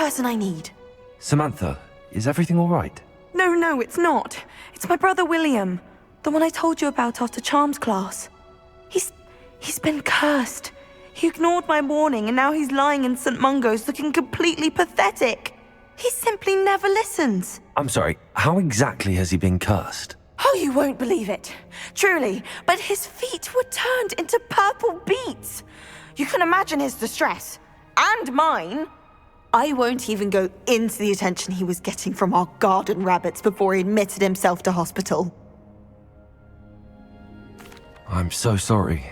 person I need. Samantha, is everything all right? No, it's not. It's my brother William, the one I told you about after Charms class. He's been cursed. He ignored my warning and now he's lying in St. Mungo's looking completely pathetic. He simply never listens. I'm sorry, how exactly has he been cursed? Oh, you won't believe it. Truly, but his feet were turned into purple beets. You can imagine his distress. And mine. I won't even go into the attention he was getting from our garden rabbits before he admitted himself to hospital. I'm so sorry.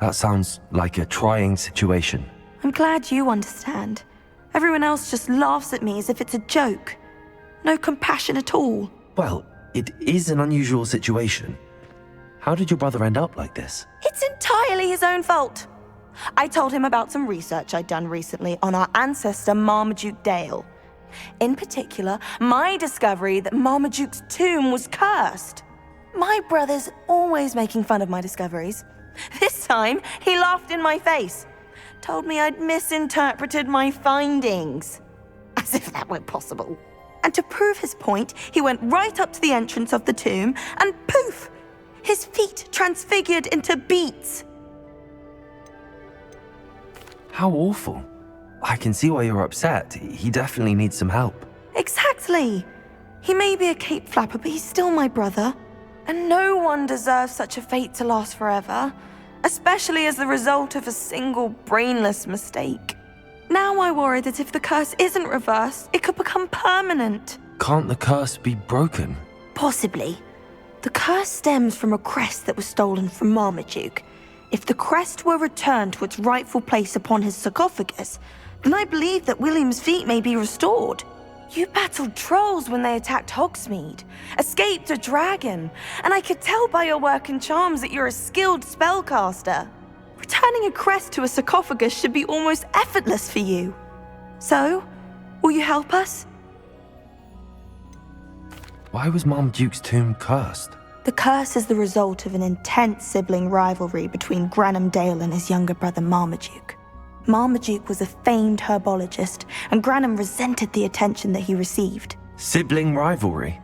That sounds like a trying situation. I'm glad you understand. Everyone else just laughs at me as if it's a joke. No compassion at all. Well, it is an unusual situation. How did your brother end up like this? It's entirely his own fault. I told him about some research I'd done recently on our ancestor Marmaduke Dale. In particular, my discovery that Marmaduke's tomb was cursed. My brother's always making fun of my discoveries. This time, he laughed in my face. Told me I'd misinterpreted my findings. As if that were possible. And to prove his point, he went right up to the entrance of the tomb and poof! His feet transfigured into beets. How awful. I can see why you're upset. He definitely needs some help. Exactly. He may be a cape flapper, but he's still my brother. And no one deserves such a fate to last forever, especially as the result of a single brainless mistake. Now I worry that if the curse isn't reversed, it could become permanent. Can't the curse be broken? Possibly. The curse stems from a crest that was stolen from Marmaduke. If the crest were returned to its rightful place upon his sarcophagus, then I believe that William's feet may be restored. You battled trolls when they attacked Hogsmeade, escaped a dragon, and I could tell by your work and charms that you're a skilled spellcaster. Returning a crest to a sarcophagus should be almost effortless for you. So, will you help us? Why was Marmaduke's tomb cursed? The curse is the result of an intense sibling rivalry between Granham Dale and his younger brother Marmaduke. Marmaduke was a famed herbologist, and Granham resented the attention that he received. Sibling rivalry?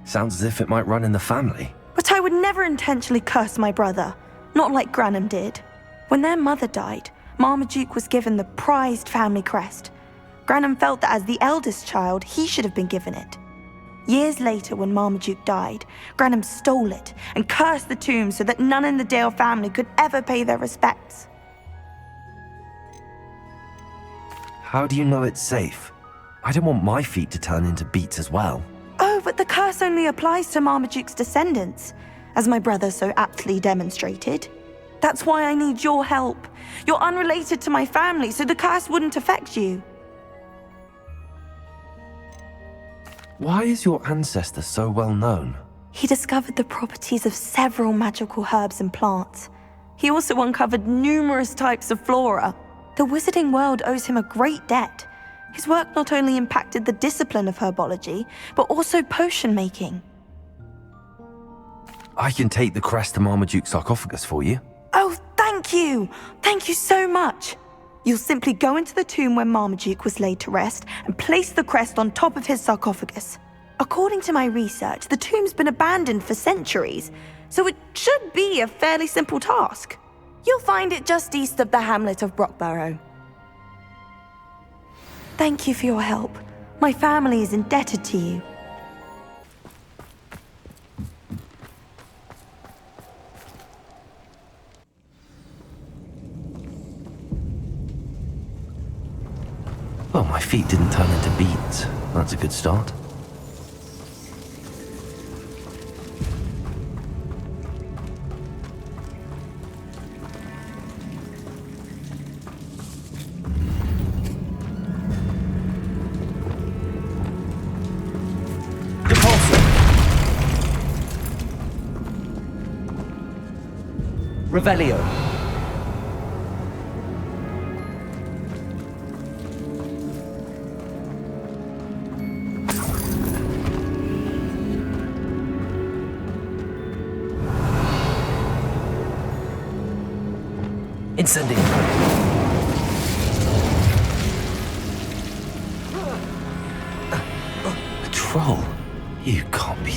Sounds as if it might run in the family. But I would never intentionally curse my brother, not like Granham did. When their mother died, Marmaduke was given the prized family crest. Granham felt that as the eldest child, he should have been given it. Years later, when Marmaduke died, Granham stole it and cursed the tomb so that none in the Dale family could ever pay their respects. How do you know it's safe? I don't want my feet to turn into beets as well. Oh, but the curse only applies to Marmaduke's descendants, as my brother so aptly demonstrated. That's why I need your help. You're unrelated to my family, so the curse wouldn't affect you. Why is your ancestor so well known? He discovered the properties of several magical herbs and plants. He also uncovered numerous types of flora. The wizarding world owes him a great debt. His work not only impacted the discipline of herbology, but also potion making. I can take the crest to Marmaduke's sarcophagus for you. Oh, thank you! Thank you so much! You'll simply go into the tomb where Marmaduke was laid to rest and place the crest on top of his sarcophagus. According to my research, the tomb's been abandoned for centuries, so it should be a fairly simple task. You'll find it just east of the hamlet of Brockborough. Thank you for your help. My family is indebted to you. Well, my feet didn't turn into beets. That's a good start. Revelio. Incendio.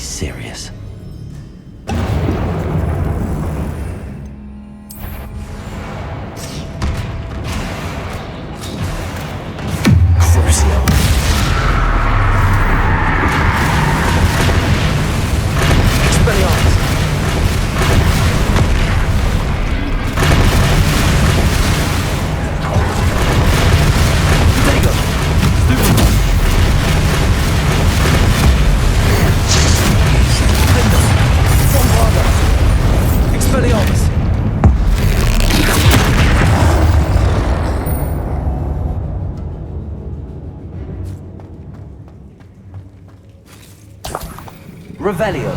serious. Revelio.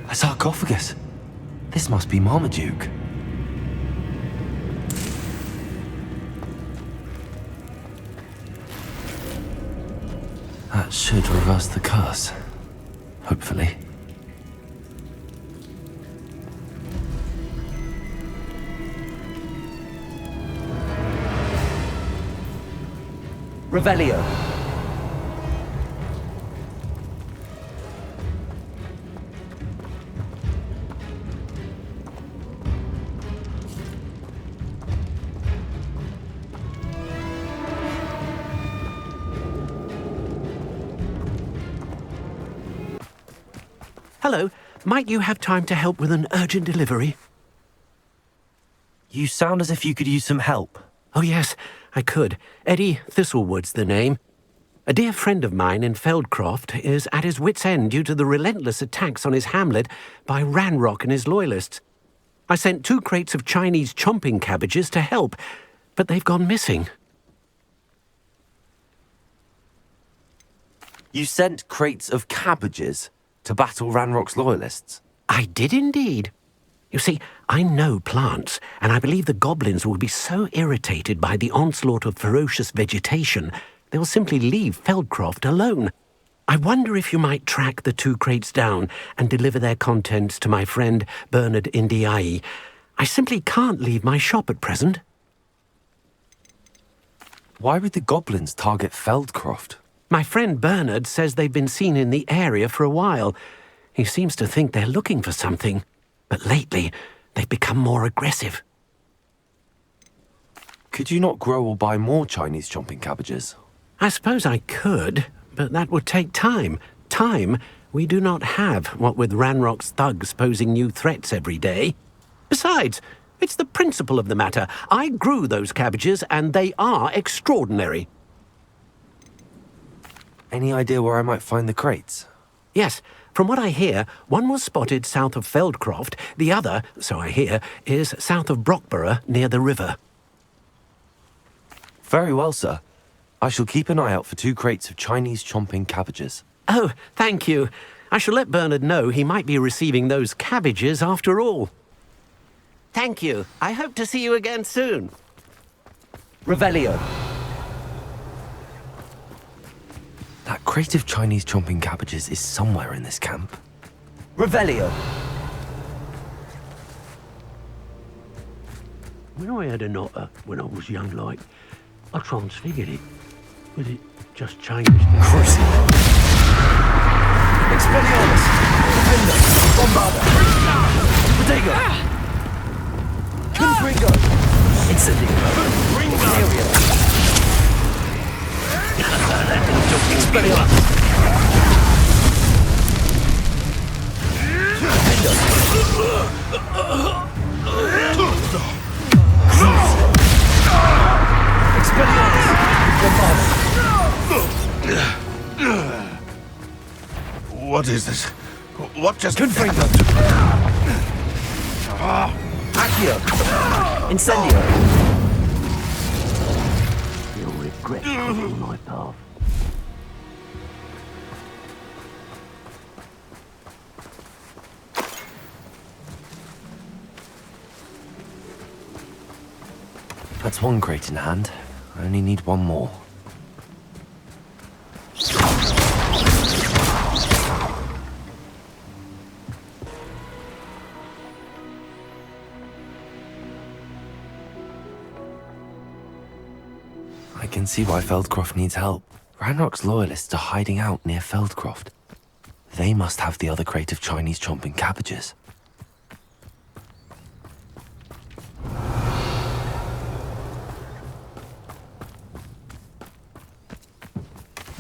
A sarcophagus. This must be Marmaduke. That should reverse the curse. Hopefully. Revelio. Hello, might you have time to help with an urgent delivery? You sound as if you could use some help. Oh yes, I could. Eddie Thistlewood's the name. A dear friend of mine in Feldcroft is at his wit's end due to the relentless attacks on his hamlet by Ranrock and his loyalists. I sent 2 crates of Chinese chomping cabbages to help, but they've gone missing. You sent crates of cabbages to battle Ranrock's loyalists? I did indeed. You see, I know plants, and I believe the goblins will be so irritated by the onslaught of ferocious vegetation, they'll simply leave Feldcroft alone. I wonder if you might track the 2 crates down and deliver their contents to my friend Bernard Indiai. I simply can't leave my shop at present. Why would the goblins target Feldcroft? My friend Bernard says they've been seen in the area for a while. He seems to think they're looking for something, but lately they've become more aggressive. Could you not grow or buy more Chinese chomping cabbages? I suppose I could, but that would take time. Time we do not have, what with Ranrock's thugs posing new threats every day. Besides, it's the principle of the matter. I grew those cabbages, and they are extraordinary. Any idea where I might find the crates? Yes, from what I hear, one was spotted south of Feldcroft, the other, so I hear, is south of Brockborough near the river. Very well, sir. I shall keep an eye out for 2 crates of Chinese chomping cabbages. Oh, thank you. I shall let Bernard know he might be receiving those cabbages after all. Thank you. I hope to see you again soon. Revelio. That crate of Chinese chomping cabbages is somewhere in this camp. Revelio. When I had a knotter when I was young, like, I transfigured it, but it just changed. Cruci. Expelliarmus. Defender. Bombarda. Protego. Confringo. Incendio. Ringo. Expelliarmus. What is this? What just... Confringo. Accio. Incendio. You'll regret crossing my path. That's one crate in hand. I only need one more. I can see why Feldcroft needs help. Ranrock's loyalists are hiding out near Feldcroft. They must have the other crate of Chinese chomping cabbages.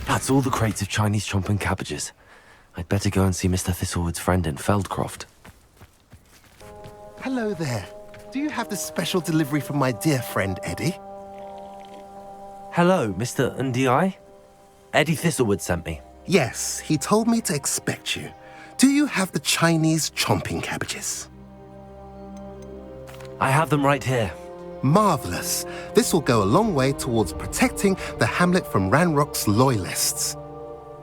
That's all the crates of Chinese chomping cabbages. I'd better go and see Mr. Thistlewood's friend in Feldcroft. Hello there. Do you have the special delivery from my dear friend Eddie? Hello, Mr. Ndi? Eddie Thistlewood sent me. Yes, he told me to expect you. Do you have the Chinese chomping cabbages? I have them right here. Marvelous. This will go a long way towards protecting the hamlet from Ranrock's loyalists.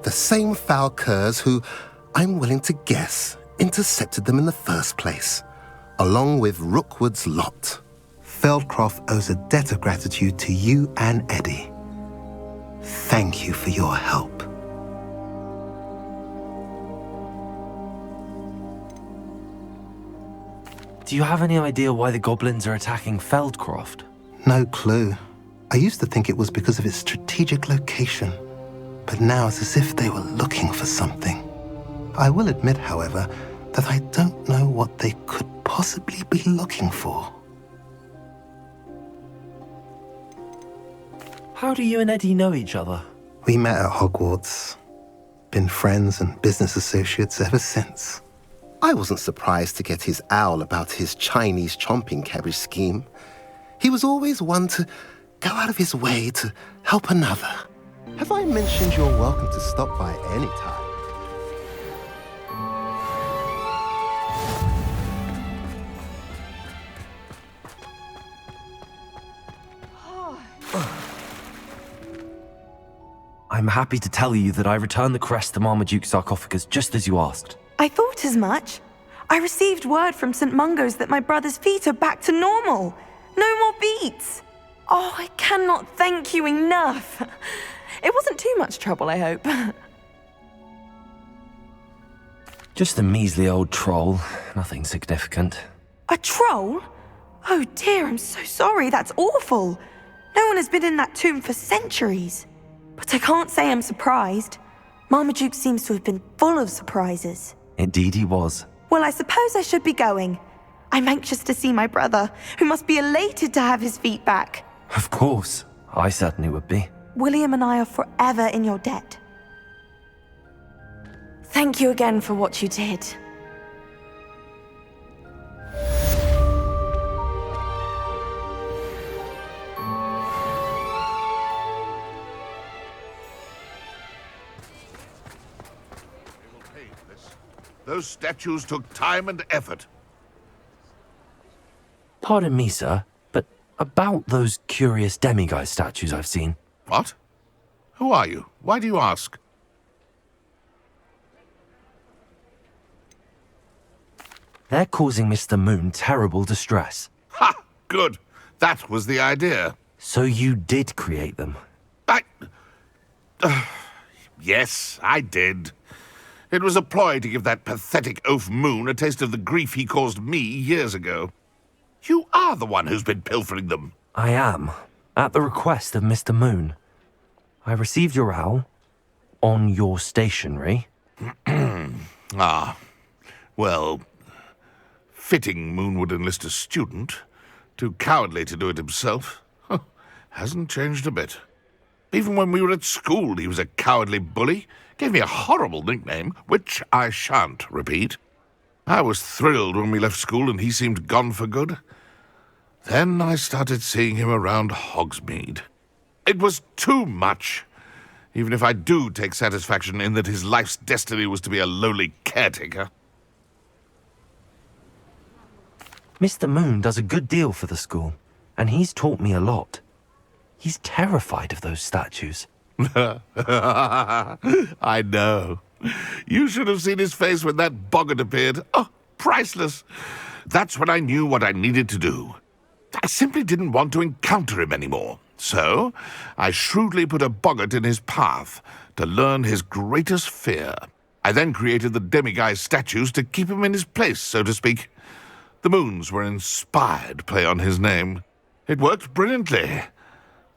The same foul curs who, I'm willing to guess, intercepted them in the first place, along with Rookwood's lot. Feldcroft owes a debt of gratitude to you and Eddie. Thank you for your help. Do you have any idea why the goblins are attacking Feldcroft? No clue. I used to think it was because of its strategic location, but now it's as if they were looking for something. I will admit, however, that I don't know what they could possibly be looking for. How do you and Eddie know each other? We met at Hogwarts. Been friends and business associates ever since. I wasn't surprised to get his owl about his Chinese chomping cabbage scheme. He was always one to go out of his way to help another. Have I mentioned you're welcome to stop by any time? I'm happy to tell you that I returned the crest to Marmaduke's sarcophagus just as you asked. I thought as much. I received word from St. Mungo's that my brother's feet are back to normal. No more beats. Oh, I cannot thank you enough. It wasn't too much trouble, I hope. Just a measly old troll. Nothing significant. A troll? Oh dear, I'm so sorry. That's awful. No one has been in that tomb for centuries. But I can't say I'm surprised. Marmaduke seems to have been full of surprises. Indeed he was. Well, I suppose I should be going. I'm anxious to see my brother, who must be elated to have his feet back. Of course. I certainly would be. William and I are forever in your debt. Thank you again for what you did. Those statues took time and effort. Pardon me, sir, but about those curious demiguise statues I've seen. What? Who are you? Why do you ask? They're causing Mr. Moon terrible distress. Ha! Good. That was the idea. So you did create them? Yes, I did. It was a ploy to give that pathetic oaf Moon a taste of the grief he caused me years ago. You are the one who's been pilfering them. I am, at the request of Mr. Moon. I received your owl on your stationery. Ah, well, fitting Moon would enlist a student. Too cowardly to do it himself. Huh, hasn't changed a bit. Even when we were at school, he was a cowardly bully. Gave me a horrible nickname, which I shan't repeat. I was thrilled when we left school and he seemed gone for good. Then I started seeing him around Hogsmeade. It was too much, even if I do take satisfaction in that his life's destiny was to be a lowly caretaker. Mr. Moon does a good deal for the school, and he's taught me a lot. He's terrified of those statues. I know. You should have seen his face when that boggart appeared. Oh, priceless. That's when I knew what I needed to do. I simply didn't want to encounter him anymore. So, I shrewdly put a boggart in his path to learn his greatest fear. I then created the demiguise statues to keep him in his place, so to speak. The moons were an inspired play on his name. It worked brilliantly,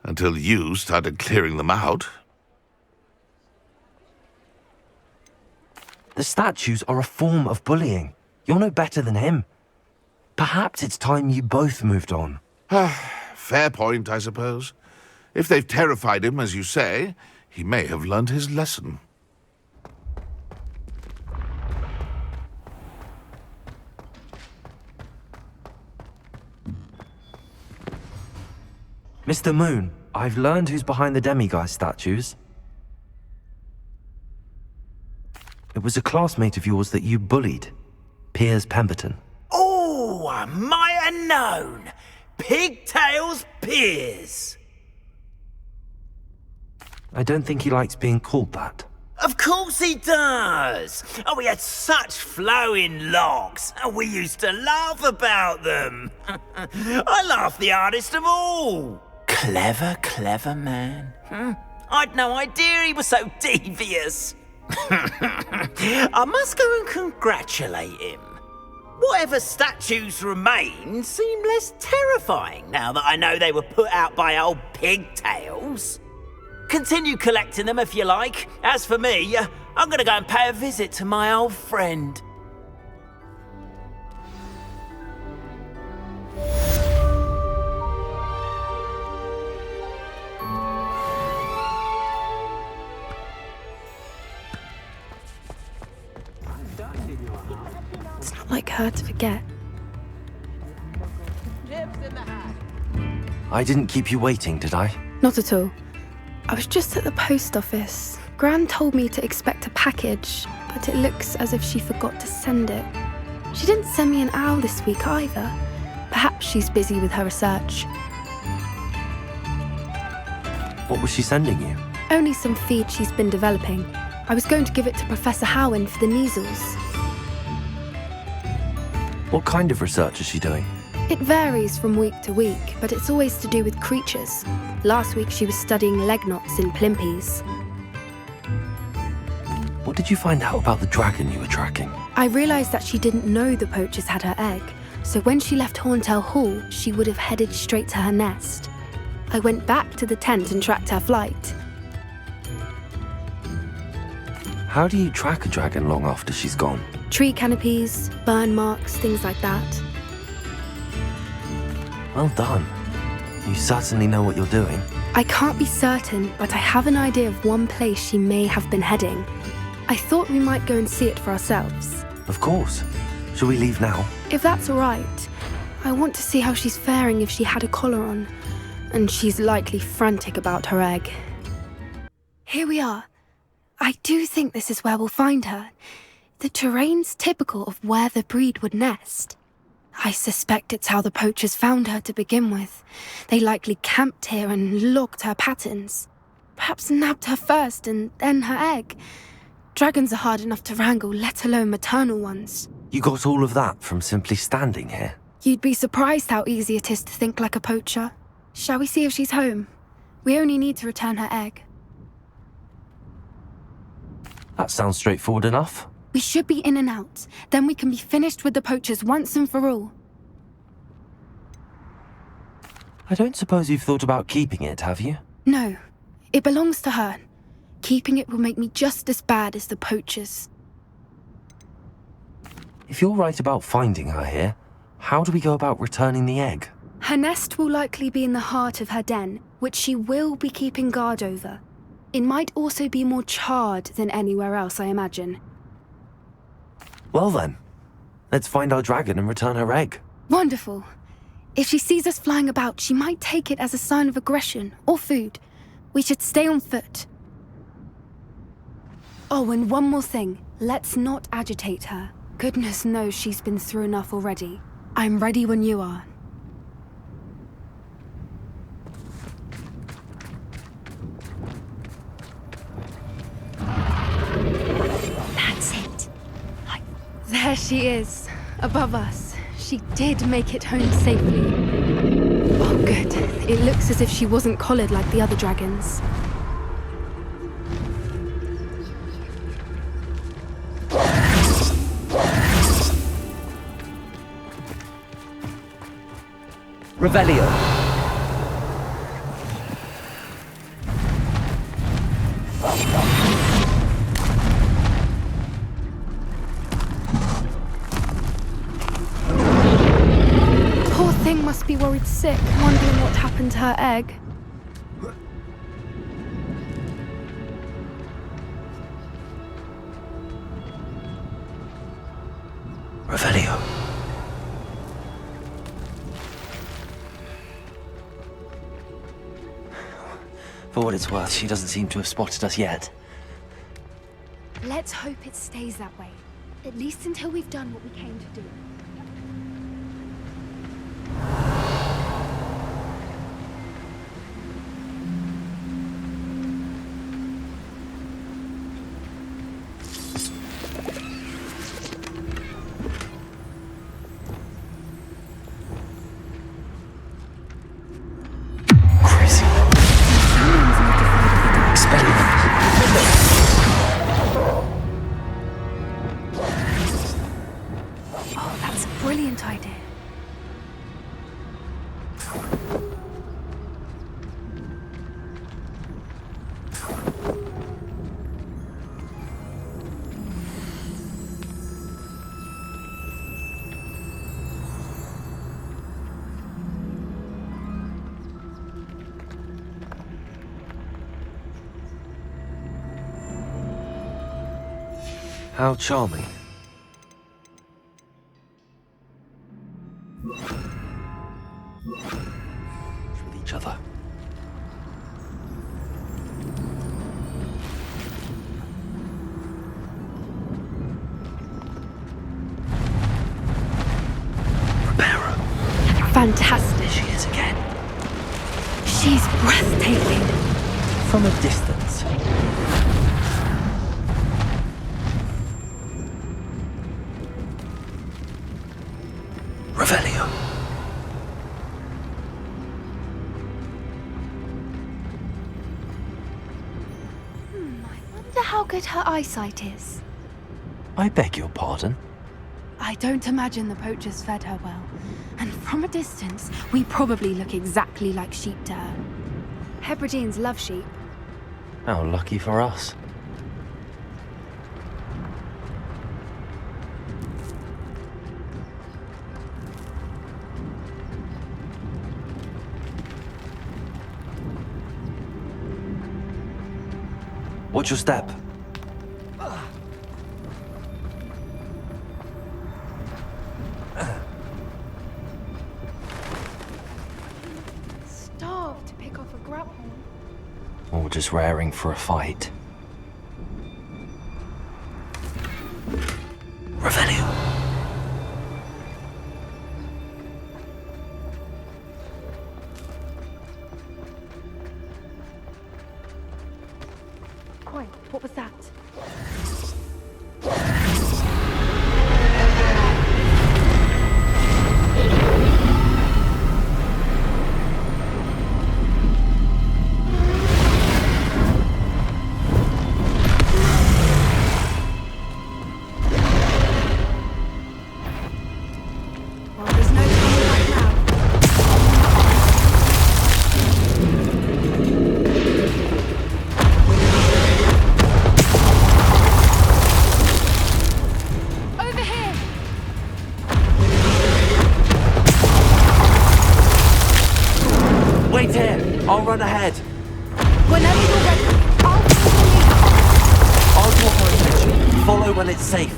until you started clearing them out. The statues are a form of bullying. You're no better than him. Perhaps it's time you both moved on. Fair point, I suppose. If they've terrified him, as you say, he may have learned his lesson. Mr. Moon, I've learned who's behind the demiguise statues. It was a classmate of yours that you bullied, Piers Pemberton. Oh, I might have known. Pigtails Piers. I don't think he likes being called that. Of course he does. Oh, we had such flowing locks. And we used to laugh about them. I laughed the hardest of all. Clever, clever man. I'd no idea he was so devious. I must go and congratulate him. Whatever statues remain seem less terrifying now that I know they were put out by old pigtails. Continue collecting them if you like. As for me, I'm gonna go and pay a visit to my old friend. It's not like her to forget. I didn't keep you waiting, did I? Not at all. I was just at the post office. Gran told me to expect a package, but it looks as if she forgot to send it. She didn't send me an owl this week either. Perhaps she's busy with her research. What was she sending you? Only some feed she's been developing. I was going to give it to Professor Howin for the measles. What kind of research is she doing? It varies from week to week, but it's always to do with creatures. Last week she was studying leg knots in plimpies. What did you find out about the dragon you were tracking? I realised that she didn't know the poachers had her egg, so when she left Horntail Hall, she would have headed straight to her nest. I went back to the tent and tracked her flight. How do you track a dragon long after she's gone? Tree canopies, burn marks, things like that. Well done. You certainly know what you're doing. I can't be certain, but I have an idea of one place she may have been heading. I thought we might go and see it for ourselves. Of course. Shall we leave now? If that's all right. I want to see how she's faring if she had a collar on. And she's likely frantic about her egg. Here we are. I do think this is where we'll find her. The terrain's typical of where the breed would nest. I suspect it's how the poachers found her to begin with. They likely camped here and logged her patterns. Perhaps nabbed her first and then her egg. Dragons are hard enough to wrangle, let alone maternal ones. You got all of that from simply standing here? You'd be surprised how easy it is to think like a poacher. Shall we see if she's home? We only need to return her egg. That sounds straightforward enough. We should be in and out. Then we can be finished with the poachers once and for all. I don't suppose you've thought about keeping it, have you? No. It belongs to her. Keeping it will make me just as bad as the poachers. If you're right about finding her here, how do we go about returning the egg? Her nest will likely be in the heart of her den, which she will be keeping guard over. It might also be more charred than anywhere else, I imagine. Well then, let's find our dragon and return her egg. Wonderful. If she sees us flying about, she might take it as a sign of aggression or food. We should stay on foot. Oh, and one more thing. Let's not agitate her. Goodness knows she's been through enough already. I'm ready when you are. That's it. There she is, above us. She did make it home safely. Good. It looks as if she wasn't collared like the other dragons. Revelio. Poor thing must be worried sick, wondering what happened to her egg. Revelio. For what it's worth, she doesn't seem to have spotted us yet. Let's hope it stays that way. At least until we've done what we came to do. How charming. With each other. Reparo. Fantastic. There she is again. She's breathtaking. From a distance. Revelio. I wonder how good her eyesight is. I beg your pardon? I don't imagine the poachers fed her well. And from a distance, we probably look exactly like sheep to her. Hebrideans love sheep. How lucky for us. Watch your step. Starved to pick off a grapple. Or just raring for a fight. Revelio. What was that? Well, there's no turning back now. Wait here! I'll run ahead! Whenever you're ready, I'll follow I'll draw her attention. Follow when it's safe.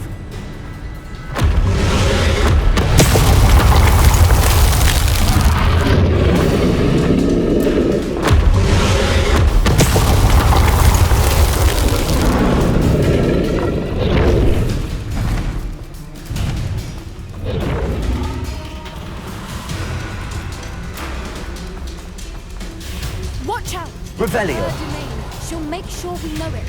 Watch out! Revelio. Her domain. She'll make sure we know it.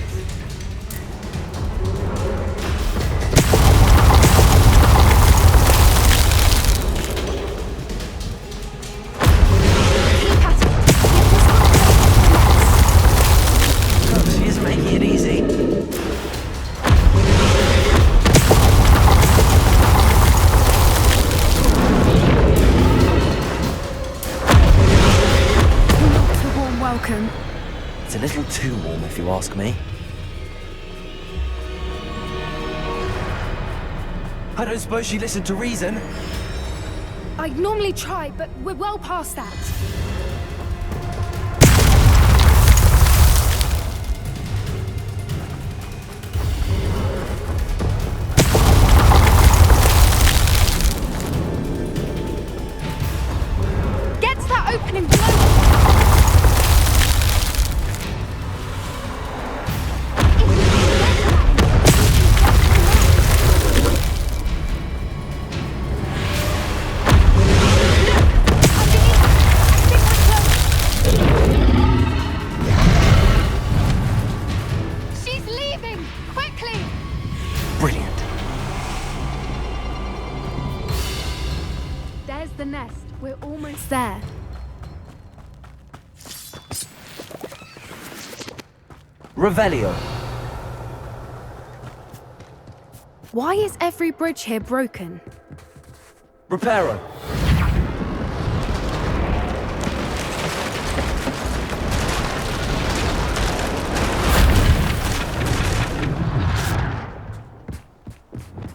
welcome. It's a little too warm, if you ask me. I don't suppose she listened to reason. I'd normally try, but we're well past that. Get to that opening below! The nest. We're almost there. Revelio. Why is every bridge here broken? Reparo.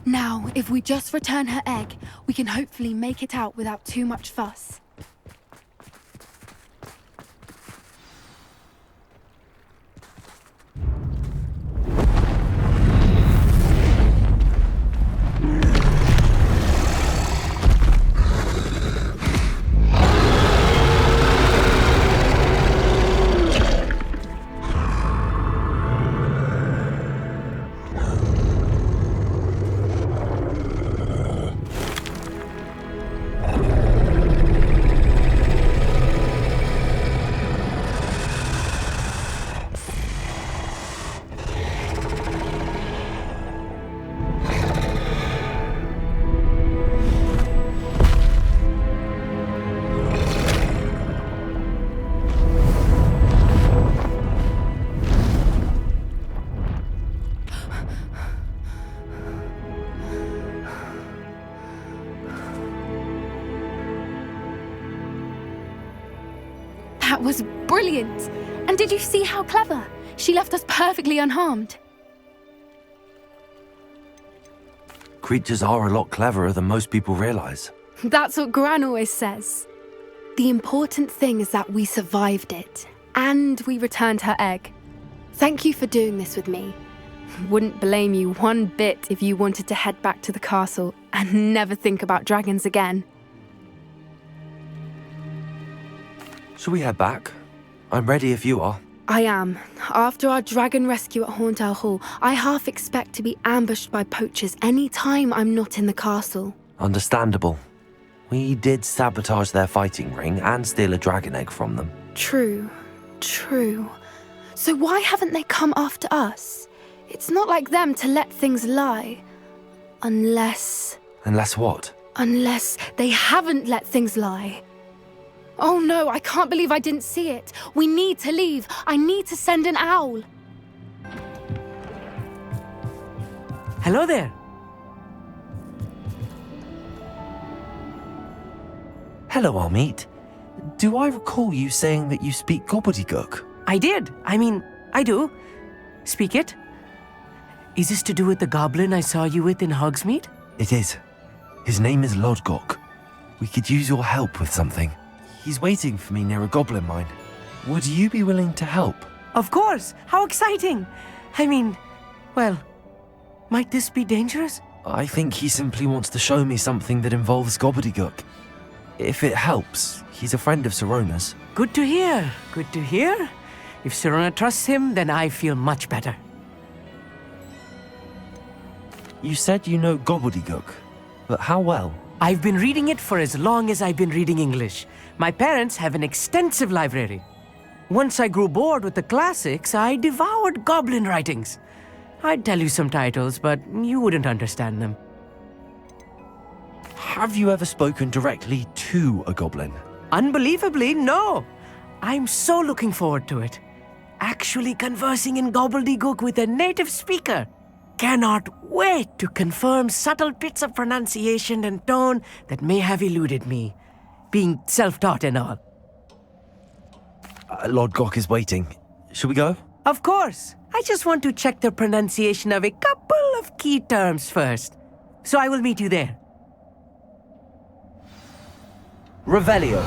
Now, if we just return her egg, we can hopefully make it out without too much fuss. That was brilliant! And did you see how clever? She left us perfectly unharmed. Creatures are a lot cleverer than most people realize. That's what Gran always says. The important thing is that we survived it, and we returned her egg. Thank you for doing this with me. Wouldn't blame you one bit if you wanted to head back to the castle and never think about dragons again. Shall we head back? I'm ready if you are. I am. After our dragon rescue at Hauntow Hall, I half expect to be ambushed by poachers any time I'm not in the castle. Understandable. We did sabotage their fighting ring and steal a dragon egg from them. True. So why haven't they come after us? It's not like them to let things lie. Unless... Unless what? Unless they haven't let things lie. Oh no, I can't believe I didn't see it. We need to leave. I need to send an owl. Hello there. Hello, Amit. Do I recall you saying that you speak gobbledygook? I did. I do. Speak it. Is this to do with the goblin I saw you with in Hogsmeade? It is. His name is Lodgok. We could use your help with something. He's waiting for me near a goblin mine. Would you be willing to help? Of course! How exciting! Well, might this be dangerous? I think he simply wants to show me something that involves gobbledygook. If it helps, he's a friend of Sirona's. Good to hear. Good to hear. If Sirona trusts him, then I feel much better. You said you know gobbledygook, but how well? I've been reading it for as long as I've been reading English. My parents have an extensive library. Once I grew bored with the classics, I devoured goblin writings. I'd tell you some titles, but you wouldn't understand them. Have you ever spoken directly to a goblin? Unbelievably, no. I'm so looking forward to it. Actually conversing in gobbledygook with a native speaker. Cannot wait to confirm subtle bits of pronunciation and tone that may have eluded me, being self-taught and all. Lord Gok is waiting. Should we go? Of course. I just want to check the pronunciation of a couple of key terms first. So I will meet you there. Revelio.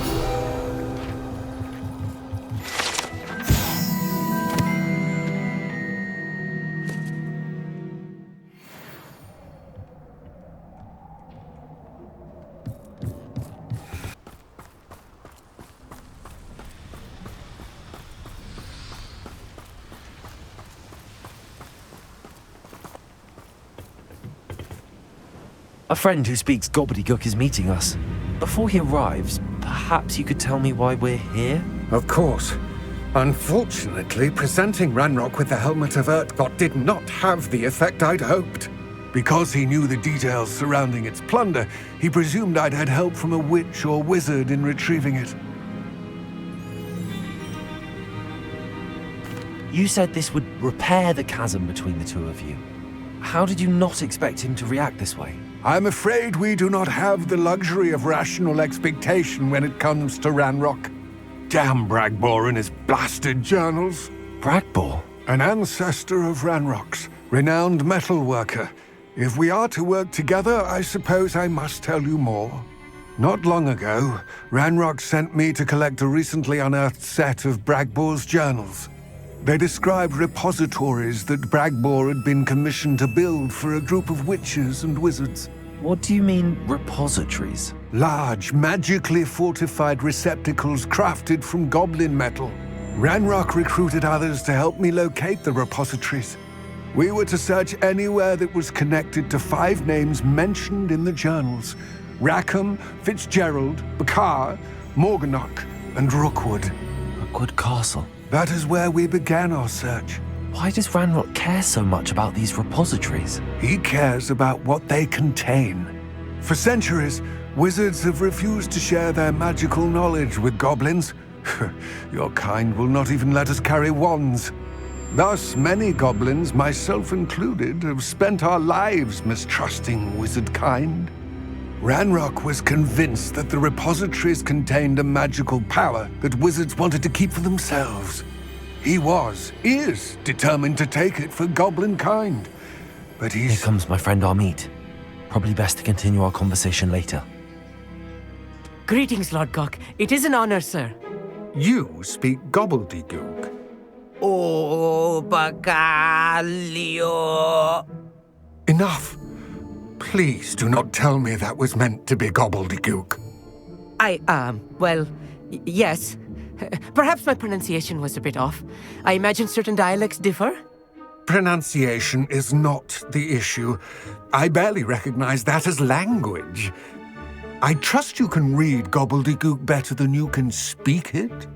A friend who speaks gobbledygook is meeting us. Before he arrives, perhaps you could tell me why we're here? Of course. Unfortunately, presenting Ranrock with the Helmet of Urtkot did not have the effect I'd hoped. Because he knew the details surrounding its plunder, he presumed I'd had help from a witch or wizard in retrieving it. You said this would repair the chasm between the two of you. How did you not expect him to react this way? I'm afraid we do not have the luxury of rational expectation when it comes to Ranrock. Damn Bragbor and his blasted journals. Bragbor? An ancestor of Ranrock's, renowned metal worker. If we are to work together, I suppose I must tell you more. Not long ago, Ranrock sent me to collect a recently unearthed set of Bragbor's journals. They described repositories that Bragbor had been commissioned to build for a group of witches and wizards. What do you mean, repositories? Large, magically fortified receptacles crafted from goblin metal. Ranrock recruited others to help me locate the repositories. We were to search anywhere that was connected to 5 names mentioned in the journals: Rackham, Fitzgerald, Bakar, Morganach, and Rookwood. Rookwood Castle. That is where we began our search. Why does Ranrock care so much about these repositories? He cares about what they contain. For centuries, wizards have refused to share their magical knowledge with goblins. Your kind will not even let us carry wands. Thus, many goblins, myself included, have spent our lives mistrusting wizard kind. Ranrock was convinced that the repositories contained a magical power that wizards wanted to keep for themselves. He is determined to take it for goblin kind. But Here comes my friend Amit. Probably best to continue our conversation later. Greetings, Lord Gok. It is an honor, sir. You speak gobbledygook. Oh, Bacalio. Enough. Please do not tell me that was meant to be gobbledygook. Well, yes. Perhaps my pronunciation was a bit off. I imagine certain dialects differ. Pronunciation is not the issue. I barely recognize that as language. I trust you can read gobbledygook better than you can speak it?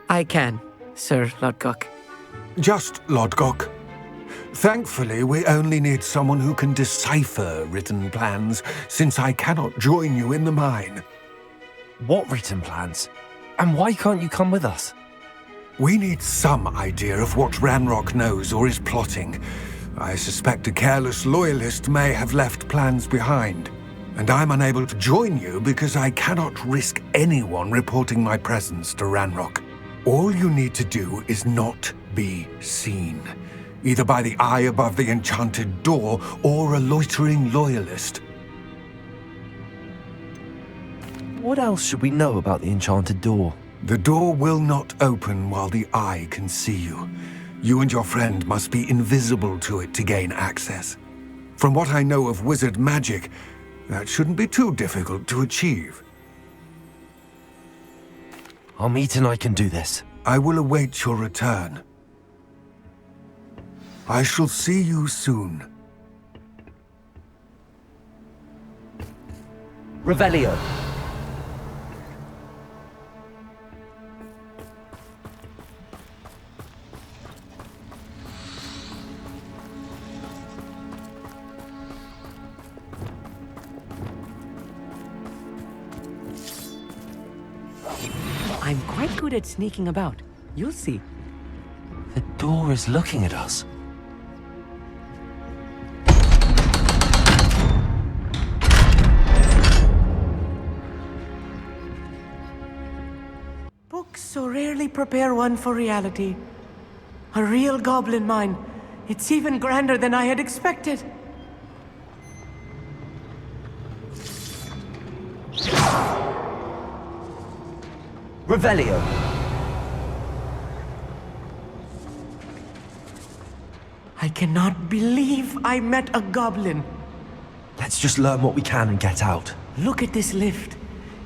I can, Sir Lord Gok. Just Lord Gok. Thankfully, we only need someone who can decipher written plans, since I cannot join you in the mine. What written plans? And why can't you come with us? We need some idea of what Ranrock knows or is plotting. I suspect a careless loyalist may have left plans behind. And I'm unable to join you because I cannot risk anyone reporting my presence to Ranrock. All you need to do is not be seen, either by the eye above the enchanted door or a loitering loyalist. What else should we know about the enchanted door? The door will not open while the eye can see you. You and your friend must be invisible to it to gain access. From what I know of wizard magic, that shouldn't be too difficult to achieve. Amit and I can do this. I will await your return. I shall see you soon. Revelio. I'm quite good at sneaking about. You'll see. The door is looking at us. Books so rarely prepare one for reality. A real goblin mine. It's even grander than I had expected. Revelio. I cannot believe I met a goblin. Let's just learn what we can and get out. Look at this lift.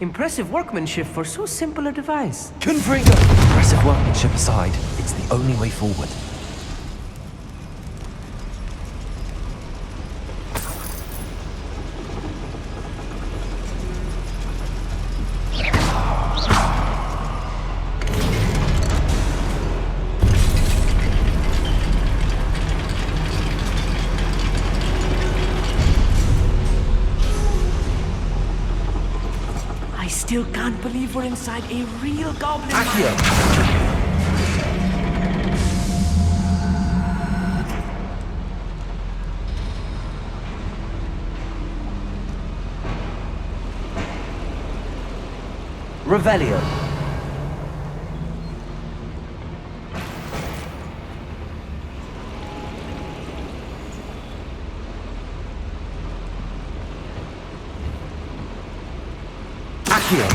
Impressive workmanship for so simple a device. Confringo! Impressive workmanship aside, it's the only way forward. I still can't believe we're inside a real goblin Accio! Revelio. Accio.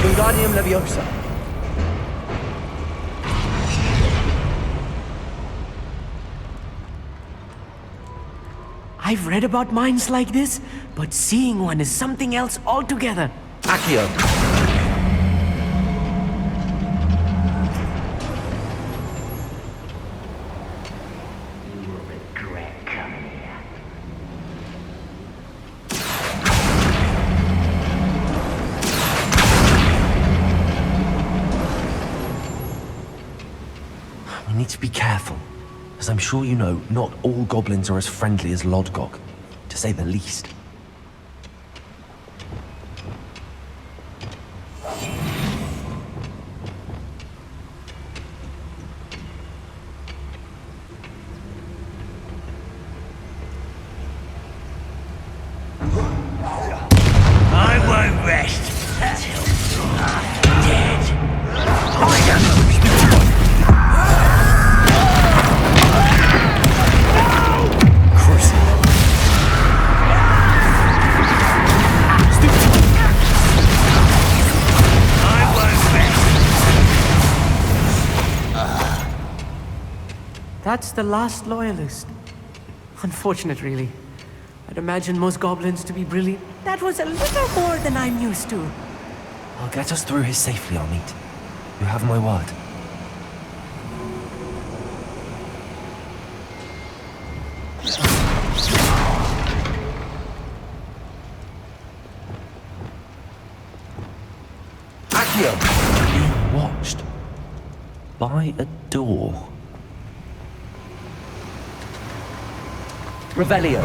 Wingardium Leviosa. I've read about mines like this, but seeing one is something else altogether. Accio. We need to be careful. As I'm sure you know, not all goblins are as friendly as Lodgok, to say the least. I won't rest until I'm dead. That's the last loyalist. Unfortunate, really. I'd imagine most goblins to be brilliant. That was a little more than I'm used to. I'll get us through here safely, Amit. You have my word. Accio! Being watched by a door. Revelio.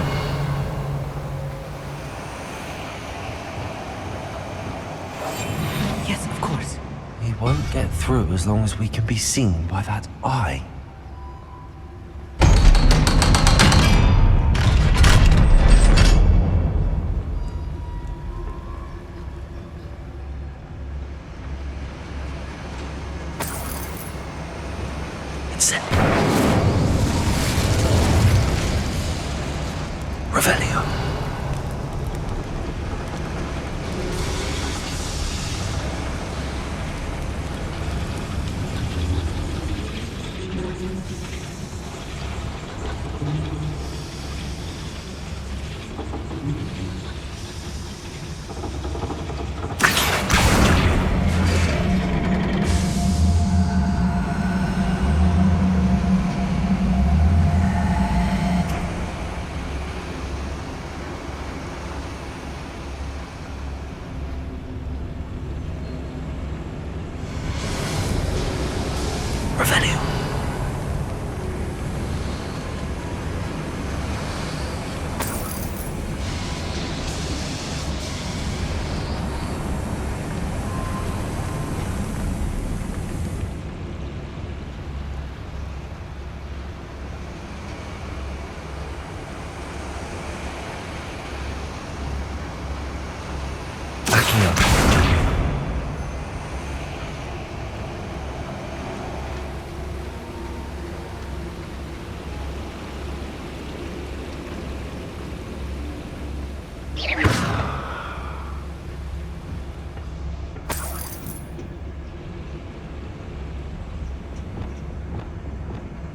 Yes, of course. We won't get through as long as we can be seen by that eye. It's it. Revelio. Revelio.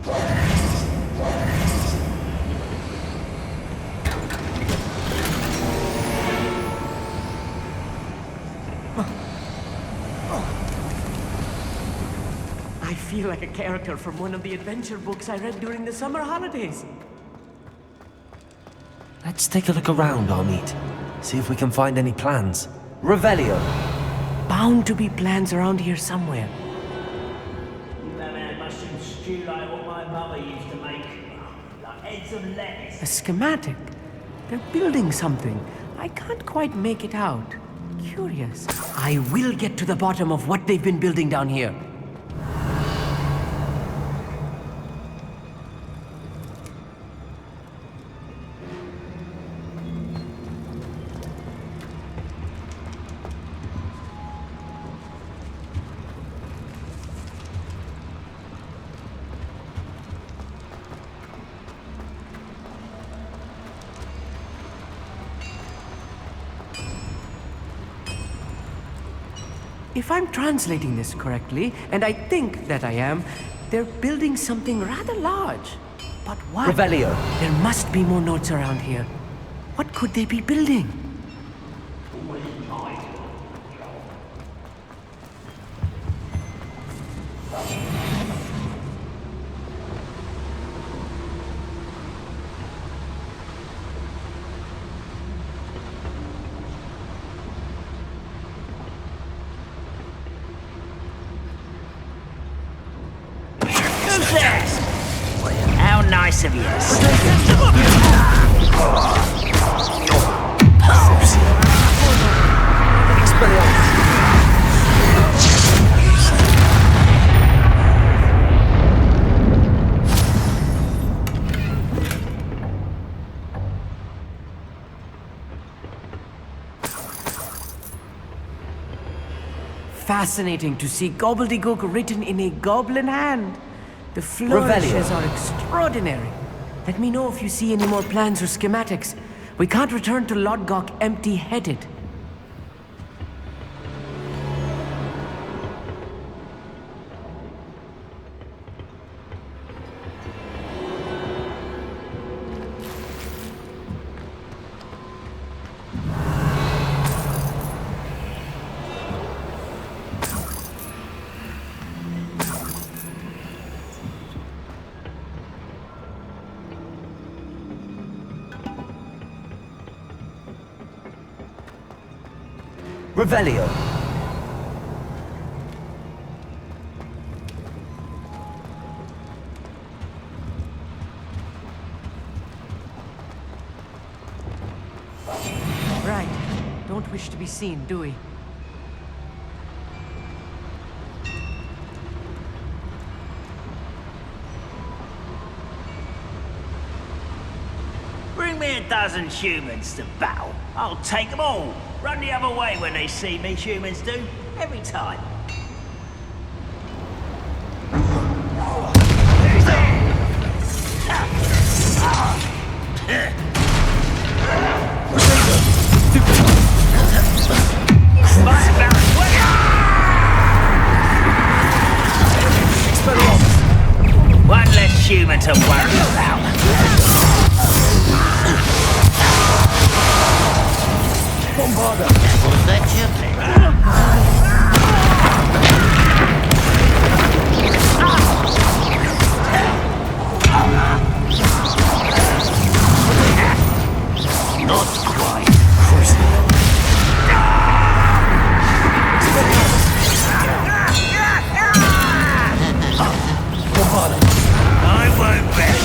I feel like a character from one of the adventure books I read during the summer holidays. Let's take a look around, Armid. See if we can find any plans. Revelio! Bound to be plans around here somewhere. You haven't had mushroom stew like what my mother used to make. Like heads of lettuce. A schematic. They're building something. I can't quite make it out. Curious. I will get to the bottom of what they've been building down here. If I'm translating this correctly, and I think that I am, they're building something rather large. But what? Revelio! There must be more notes around here. What could they be building? How nice of you. Fascinating to see gobbledygook written in a goblin hand. The flourishes are extraordinary. Let me know if you see any more plans or schematics. We can't return to Lodgok empty-headed. Revelio! Right. Don't wish to be seen, do we? Bring me a dozen humans to battle. I'll take them all. Run the other way when they see me, humans do. Every time. One less human to worry about. Bombarda! Was that Not quite. I won't bet.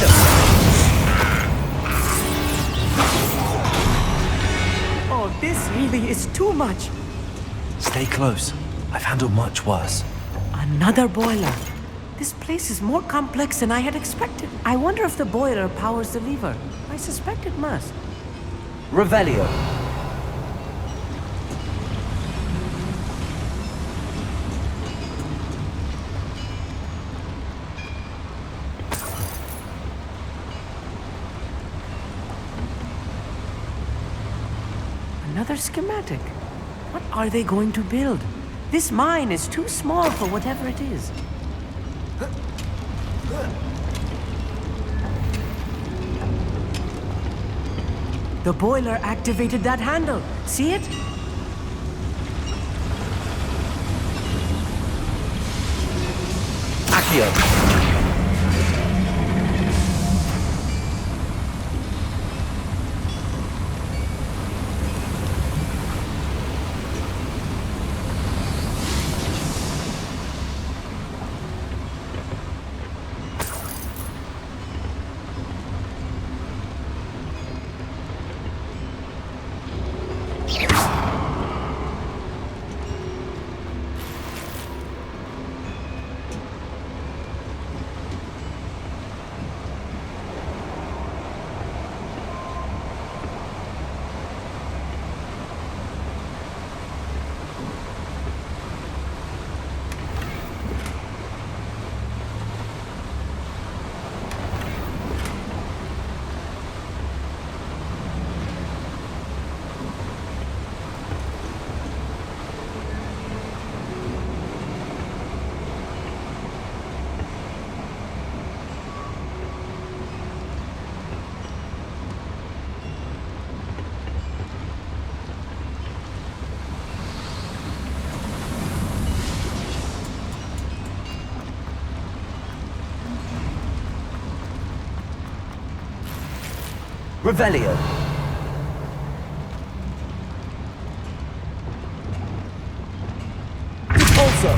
Oh, this really is too much. Stay close. I've handled much worse. Another boiler. This place is more complex than I had expected. I wonder if the boiler powers the lever. I suspect it must. Revelio! Another schematic. What are they going to build? This mine is too small for whatever it is. The boiler activated that handle. See it? Accio. Revelio. Also.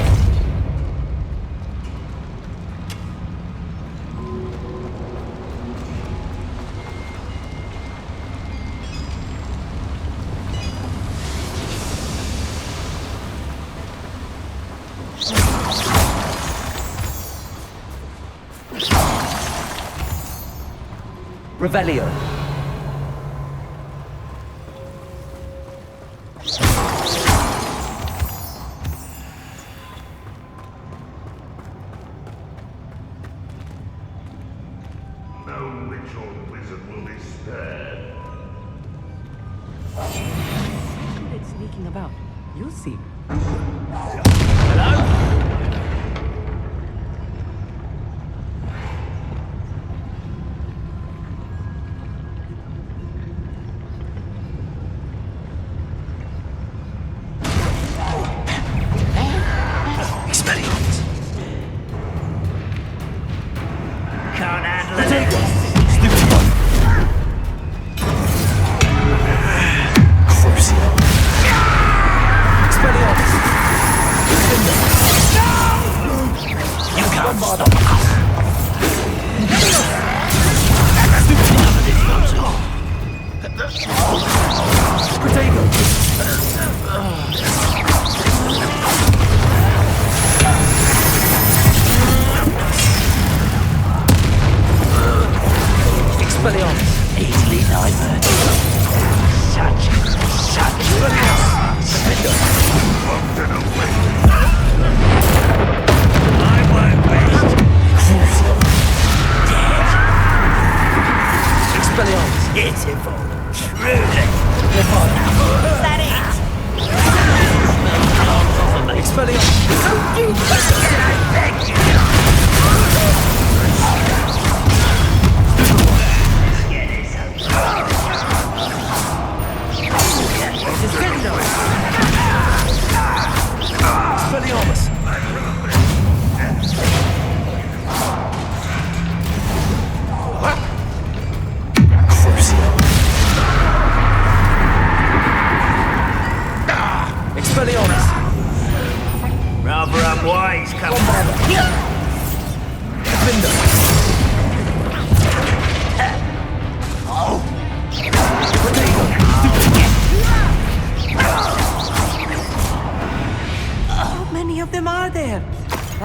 Revelio.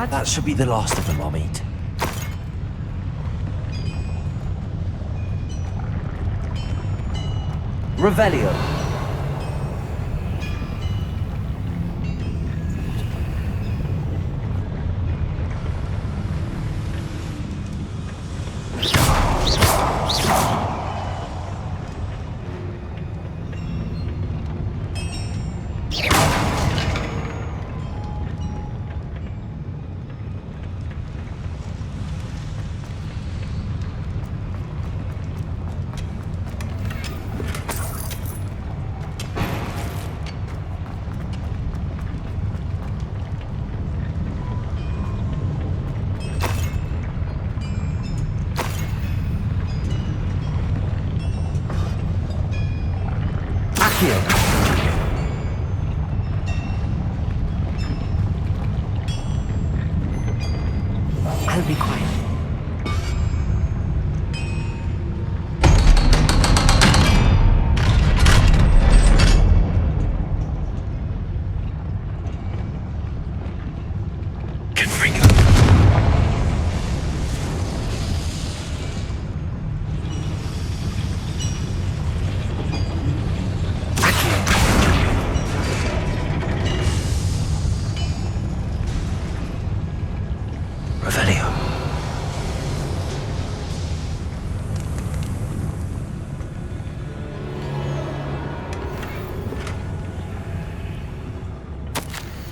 That should be the last of them I'll meet. Revelio.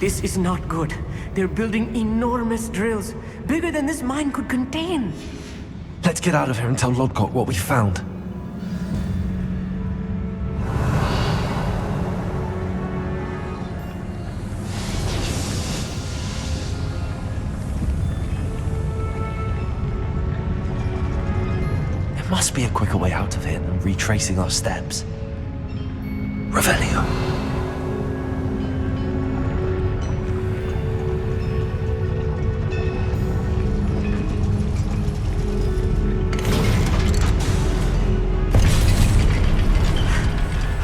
This is not good. They're building enormous drills, bigger than this mine could contain. Let's get out of here and tell Lodgok what we found. There must be a quicker way out of here than retracing our steps. Revelio.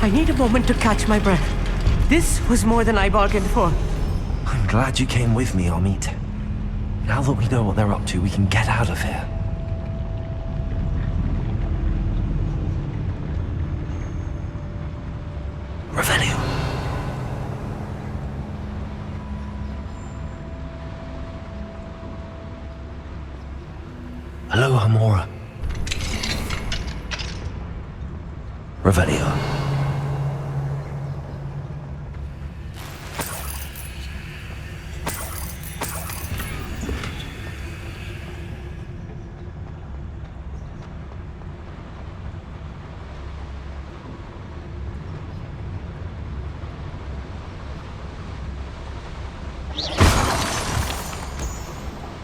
I need a moment to catch my breath. This was more than I bargained for. I'm glad you came with me, Amit. Now that we know what they're up to, we can get out of here. Revelio. Hello, Hamora. Revelio.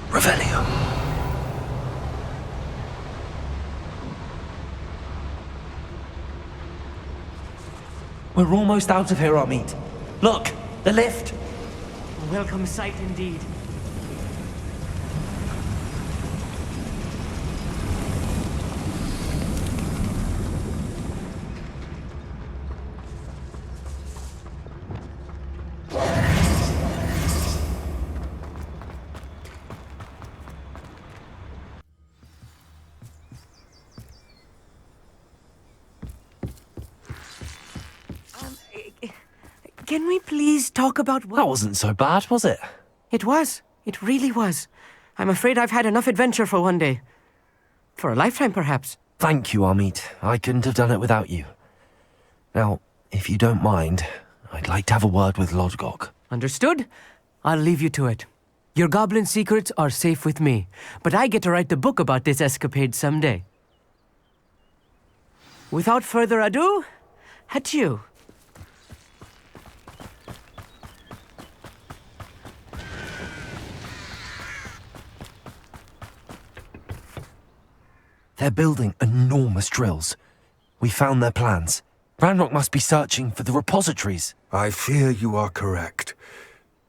Revelio. We're almost out of here, Amit. Look, the lift. A welcome sight indeed. Can we please talk about what... That wasn't so bad, was it? It was. It really was. I'm afraid I've had enough adventure for one day. For a lifetime, perhaps. Thank you, Amit. I couldn't have done it without you. Now, if you don't mind, I'd like to have a word with Lodgok. Understood? I'll leave you to it. Your goblin secrets are safe with me, but I get to write the book about this escapade someday. Without further ado, adieu. They're building enormous drills. We found their plans. Ranrock must be searching for the repositories. I fear you are correct.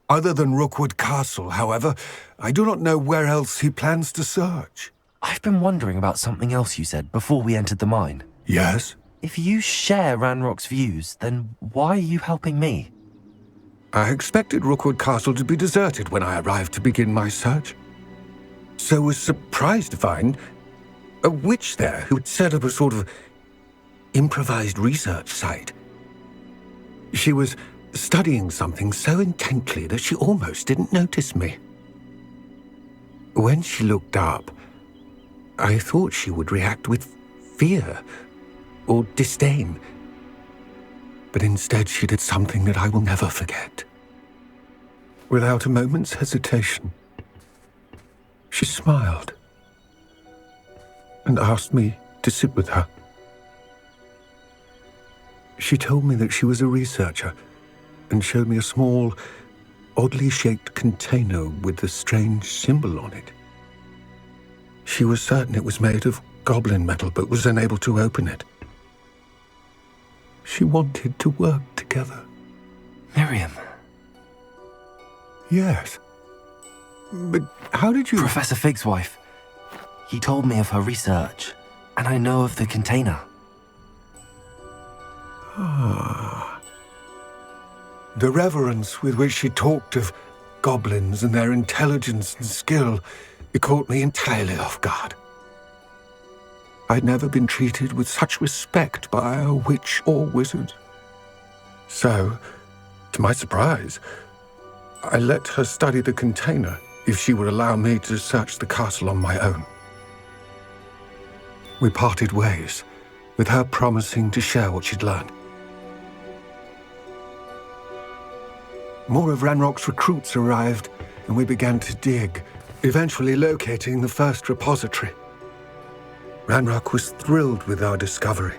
Other than Rookwood Castle, however, I do not know where else he plans to search. I've been wondering about something else you said before we entered the mine. Yes? If you share Ranrock's views, then why are you helping me? I expected Rookwood Castle to be deserted when I arrived to begin my search. So was surprised to find a witch there who had set up a sort of improvised research site. She was studying something so intently that she almost didn't notice me. When she looked up, I thought she would react with fear or disdain. But instead she did something that I will never forget. Without a moment's hesitation, she smiled and asked me to sit with her. She told me that she was a researcher and showed me a small, oddly shaped container with a strange symbol on it. She was certain it was made of goblin metal, but was unable to open it. She wanted to work together. Miriam. Yes. But how did you... Professor Fig's wife. He told me of her research, and I know of the container. Ah. The reverence with which she talked of goblins and their intelligence and skill, it caught me entirely off guard. I'd never been treated with such respect by a witch or wizard. So, to my surprise, I let her study the container if she would allow me to search the castle on my own. We parted ways, with her promising to share what she'd learned. more of Ranrock's recruits arrived, and we began to dig, eventually locating the first repository. Ranrock was thrilled with our discovery,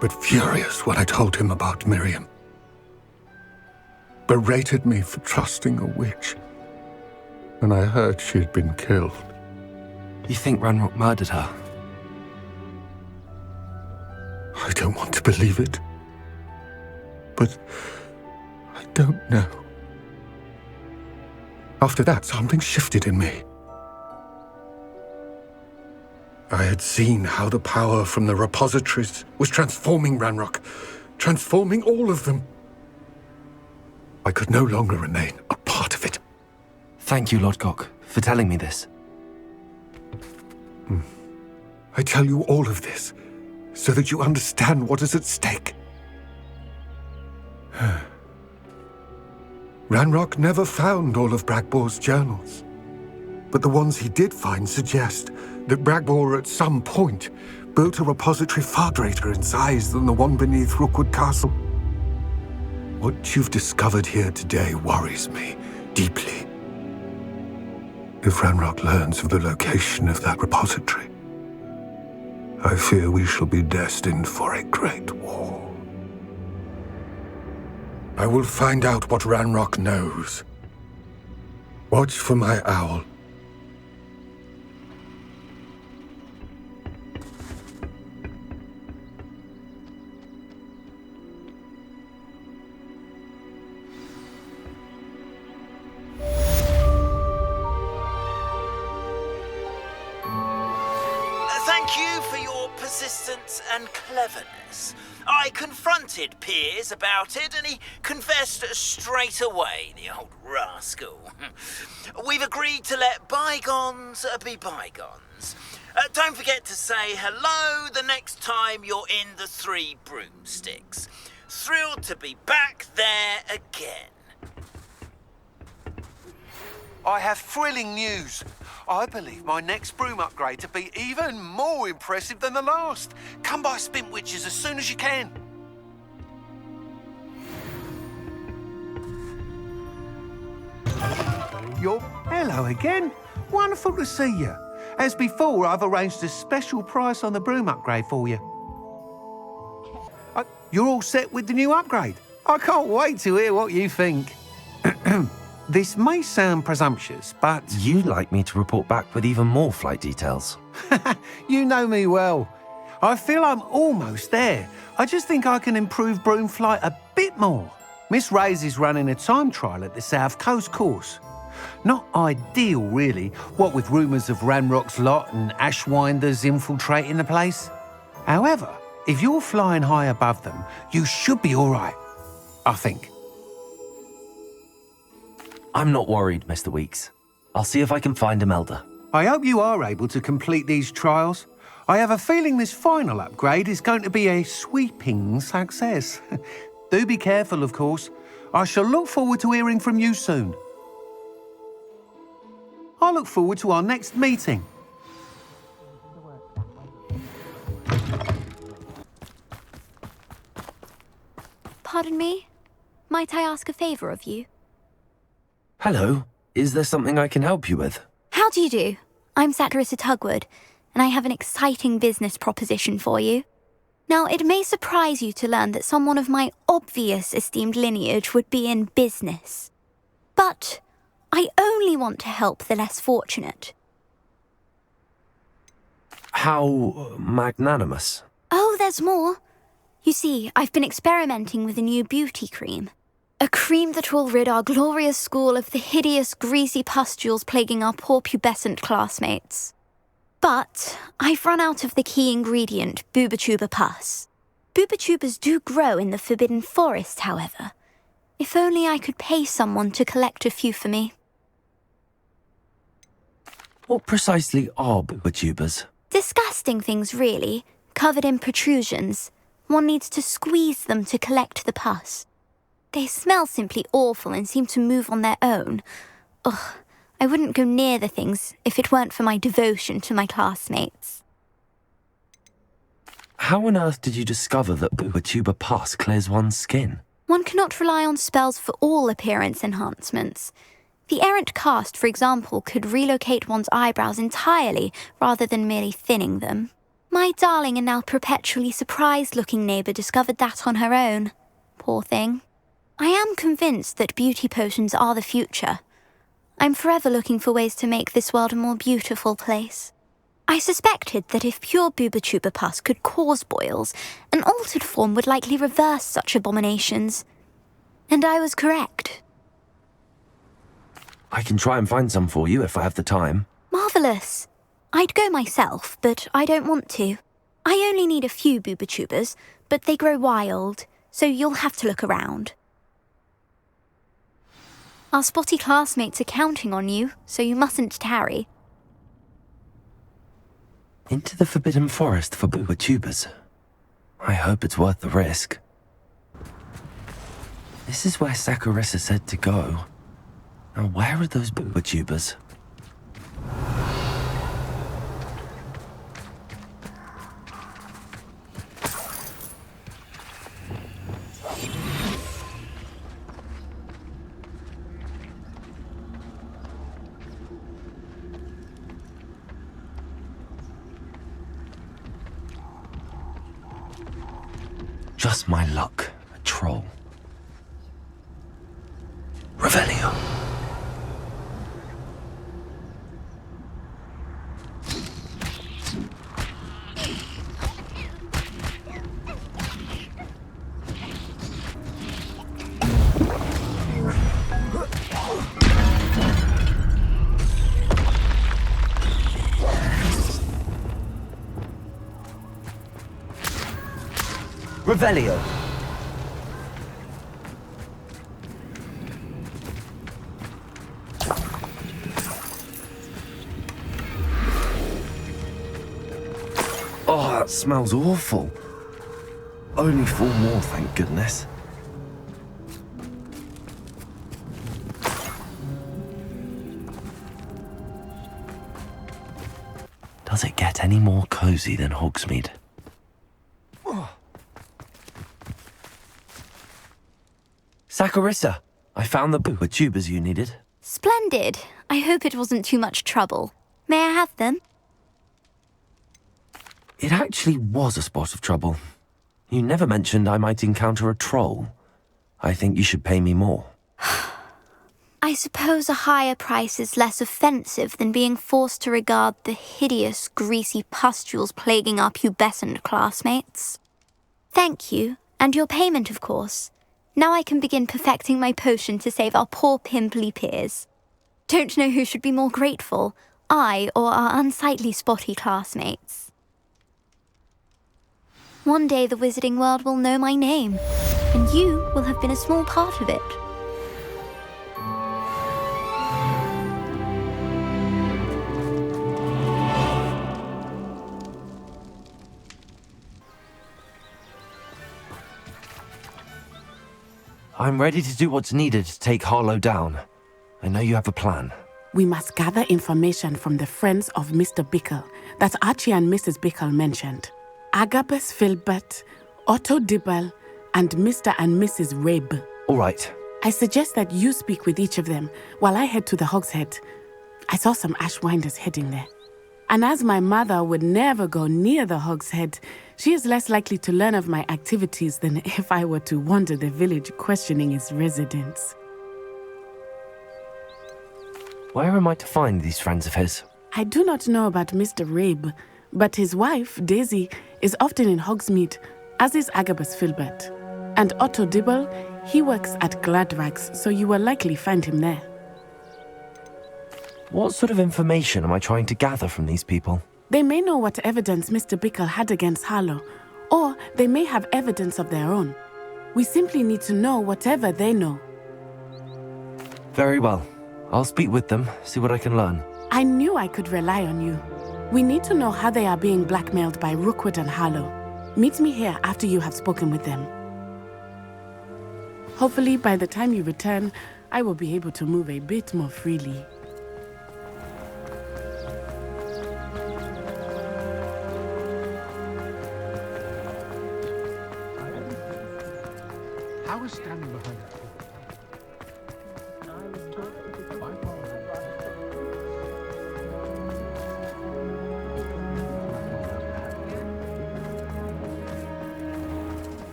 but furious when I told him about Miriam. Berated me for trusting a witch when I heard she had been killed. You think Ranrock murdered her? I don't want to believe it, but I don't know. After that, something shifted in me. I had seen how the power from the repositories was transforming Ranrock, transforming all of them. I could no longer remain a part of it. Thank you, Lord Cock, for telling me this. I tell you all of this so that you understand what is at stake. Ranrock never found all of Bragbor's journals, but the ones he did find suggest that Bragbor at some point built a repository far greater in size than the one beneath Rookwood Castle. What you've discovered here today worries me deeply. If Ranrock learns of the location of that repository, I fear we shall be destined for a great war. I will find out what Ranrock knows. Watch for my owl. Thank you for your persistence and cleverness. I confronted Piers about it and he confessed straight away, the old rascal. We've agreed to let bygones be bygones. Don't forget to say hello the next time you're in the Three Broomsticks. Thrilled to be back there again. I have thrilling news. I believe my next broom upgrade to be even more impressive than the last. Come by Spintwitches as soon as you can. Hello again. Wonderful to see you. As before, I've arranged a special price on the broom upgrade for you. You're all set with the new upgrade. I can't wait to hear what you think. This may sound presumptuous, but... You'd like me to report back with even more flight details. You know me well. I feel I'm almost there. I just think I can improve broom flight a bit more. Miss Ray's is running a time trial at the South Coast course. Not ideal, really, what with rumours of Ranrock's lot and Ashwinders infiltrating the place. However, if you're flying high above them, you should be all right, I think. I'm not worried, Mr. Weeks. I'll see if I can find Imelda. I hope you are able to complete these trials. I have a feeling this final upgrade is going to be a sweeping success. Do be careful, of course. I shall look forward to hearing from you soon. I look forward to our next meeting. Pardon me? Might I ask a favour of you? Hello. Is there something I can help you with? How do you do? I'm Satirissa Tugwood, and I have an exciting business proposition for you. Now, it may surprise you to learn that someone of my obvious esteemed lineage would be in business. But I only want to help the less fortunate. How magnanimous. Oh, there's more. You see, I've been experimenting with a new beauty cream. A cream that will rid our glorious school of the hideous, greasy pustules plaguing our poor pubescent classmates. But I've run out of the key ingredient, boobotuber pus. Boobotubers do grow in the Forbidden Forest, however. If only I could pay someone to collect a few for me. What precisely are boobotubers? Disgusting things, really, covered in protrusions. One needs to squeeze them to collect the pus. They smell simply awful and seem to move on their own. Ugh, I wouldn't go near the things if it weren't for my devotion to my classmates. How on earth did you discover that boobotuber pus clears one's skin? One cannot rely on spells for all appearance enhancements. The errant cast, for example, could relocate one's eyebrows entirely rather than merely thinning them. My darling and now perpetually surprised-looking neighbour discovered that on her own. Poor thing. I am convinced that beauty potions are the future. I'm forever looking for ways to make this world a more beautiful place. I suspected that if pure booba-tuba pus could cause boils, an altered form would likely reverse such abominations. And I was correct. I can try and find some for you if I have the time. Marvellous. I'd go myself, but I don't want to. I only need a few booba-tubas, but they grow wild, so you'll have to look around. Our spotty classmates are counting on you, so you mustn't tarry. Into the Forbidden Forest for booba-tubas. I hope it's worth the risk. This is where Saccharissa said to go. Now where are those booba-tubas? Just my luck, a troll. Revelio. Revelio. Oh, that smells awful. Only 4 more, thank goodness. Does it get any more cozy than Hogsmeade? Saccharissa, I found the booba-tubas you needed. Splendid. I hope it wasn't too much trouble. May I have them? It actually was a spot of trouble. You never mentioned I might encounter a troll. I think you should pay me more. I suppose a higher price is less offensive than being forced to regard the hideous, greasy pustules plaguing our pubescent classmates. Thank you, and your payment, of course. Now I can begin perfecting my potion to save our poor pimply peers. Don't know who should be more grateful, I or our unsightly spotty classmates. One day the wizarding world will know my name, and you will have been a small part of it. I'm ready to do what's needed to take Harlow down. I know you have a plan. We must gather information from the friends of Mr. Bickle that Archie and Mrs. Bickle mentioned. Agabus Filbert, Otto Dibble, and Mr. and Mrs. Rabe. All right. I suggest that you speak with each of them while I head to the Hogshead. I saw some Ashwinders heading there. And as my mother would never go near the Hogshead, she is less likely to learn of my activities than if I were to wander the village questioning its residents. Where am I to find these friends of his? I do not know about Mr. Rabe, but his wife, Daisy, is often in Hogsmeade, as is Agabus Filbert. And Otto Dibble, he works at Gladrags, so you will likely find him there. What sort of information am I trying to gather from these people? They may know what evidence Mr. Bickle had against Harlow, or they may have evidence of their own. We simply need to know whatever they know. Very well. I'll speak with them, see what I can learn. I knew I could rely on you. We need to know how they are being blackmailed by Rookwood and Harlow. Meet me here after you have spoken with them. Hopefully, by the time you return, I will be able to move a bit more freely. I was standing behind that.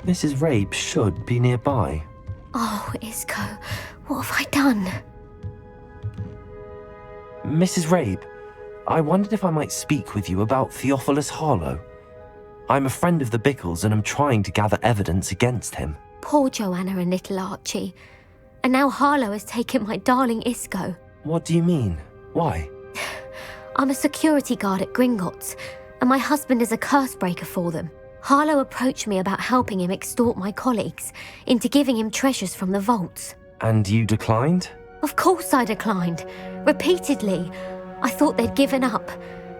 Mrs. Rabe should be nearby. Oh, Isco, what have I done? Mrs. Rabe, I wondered if I might speak with you about Theophilus Harlow. I'm a friend of the Bickles and am trying to gather evidence against him. Poor Joanna and little Archie. And now Harlow has taken my darling Isco. What do you mean? Why? I'm a security guard at Gringotts, and my husband is a curse breaker for them. Harlow approached me about helping him extort my colleagues into giving him treasures from the vaults. And you declined? Of course I declined. Repeatedly. I thought they'd given up,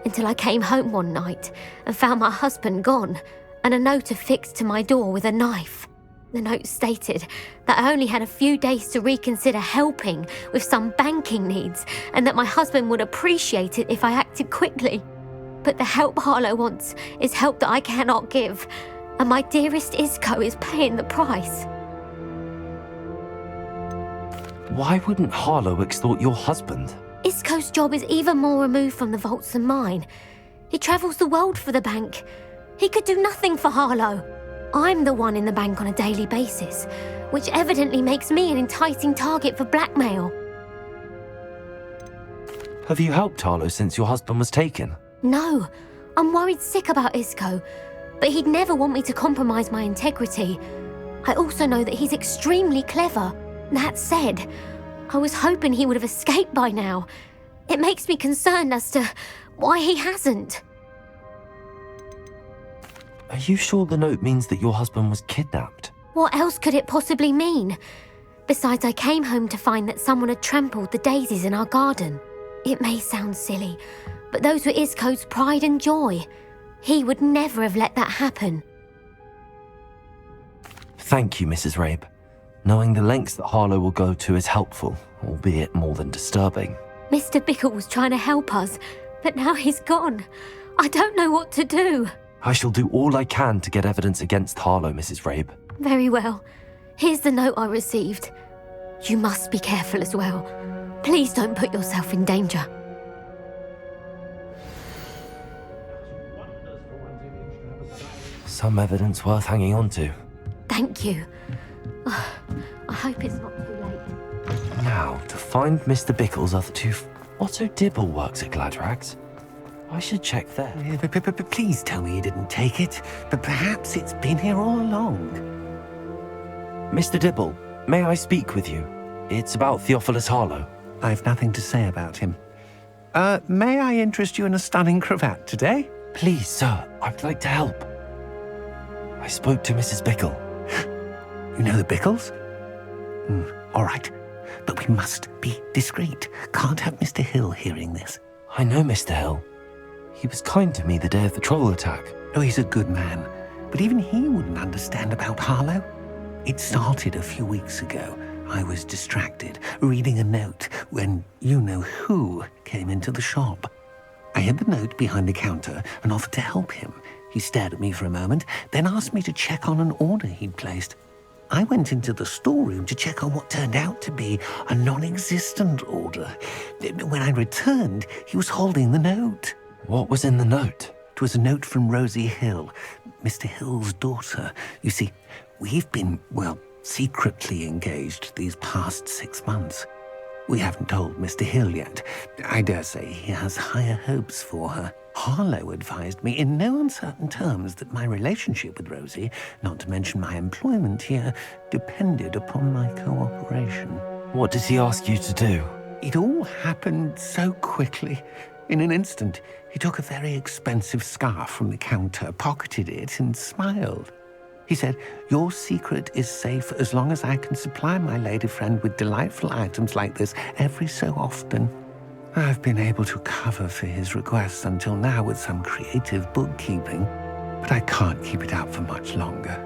until I came home one night and found my husband gone, and a note affixed to my door with a knife. The note stated that I only had a few days to reconsider helping with some banking needs, and that my husband would appreciate it if I acted quickly. But the help Harlow wants is help that I cannot give, and my dearest Isco is paying the price. Why wouldn't Harlow extort your husband? Isco's job is even more removed from the vaults than mine. He travels the world for the bank. He could do nothing for Harlow. I'm the one in the bank on a daily basis, which evidently makes me an enticing target for blackmail. Have you helped Harlow since your husband was taken? No, I'm worried sick about Isco, but he'd never want me to compromise my integrity. I also know that he's extremely clever. That said, I was hoping he would have escaped by now. It makes me concerned as to why he hasn't. Are you sure the note means that your husband was kidnapped? What else could it possibly mean? Besides, I came home to find that someone had trampled the daisies in our garden. It may sound silly, but those were Isco's pride and joy. He would never have let that happen. Thank you, Mrs. Rabe. Knowing the lengths that Harlow will go to is helpful, albeit more than disturbing. Mr. Bickle was trying to help us, but now he's gone. I don't know what to do. I shall do all I can to get evidence against Harlow, Mrs. Rabe. Very well. Here's the note I received. You must be careful as well. Please don't put yourself in danger. Some evidence worth hanging on to. Thank you. I hope it's not too late. Now, to find Mr. Bickle's other two... Otto Dibble works at Gladrags. I should check there. Please tell me you didn't take it, but perhaps it's been here all along. Mr. Dibble, may I speak with you? It's about Theophilus Harlow. I've nothing to say about him. May I interest you in a stunning cravat today? Please, sir, I would like to help. I spoke to Mrs. Bickle. You know the Bickles? All right, but we must be discreet. Can't have Mr. Hill hearing this. I know Mr. Hill. He was kind to me the day of the troll attack. Oh, he's a good man, but even he wouldn't understand about Harlow. It started a few weeks ago. I was distracted, reading a note, when you-know-who came into the shop. I hid the note behind the counter and offered to help him. He stared at me for a moment, then asked me to check on an order he'd placed. I went into the storeroom to check on what turned out to be a non-existent order. When I returned, he was holding the note. What was in the note? It was a note from Rosie Hill, Mr. Hill's daughter. You see, we've been, secretly engaged these past 6 months. We haven't told Mr. Hill yet. I dare say he has higher hopes for her. Harlow advised me in no uncertain terms that my relationship with Rosie, not to mention my employment here, depended upon my cooperation. What did he ask you to do? It all happened so quickly. In an instant, he took a very expensive scarf from the counter, pocketed it, and smiled. He said, "Your secret is safe as long as I can supply my lady friend with delightful items like this every so often." I've been able to cover for his requests until now with some creative bookkeeping, but I can't keep it up for much longer.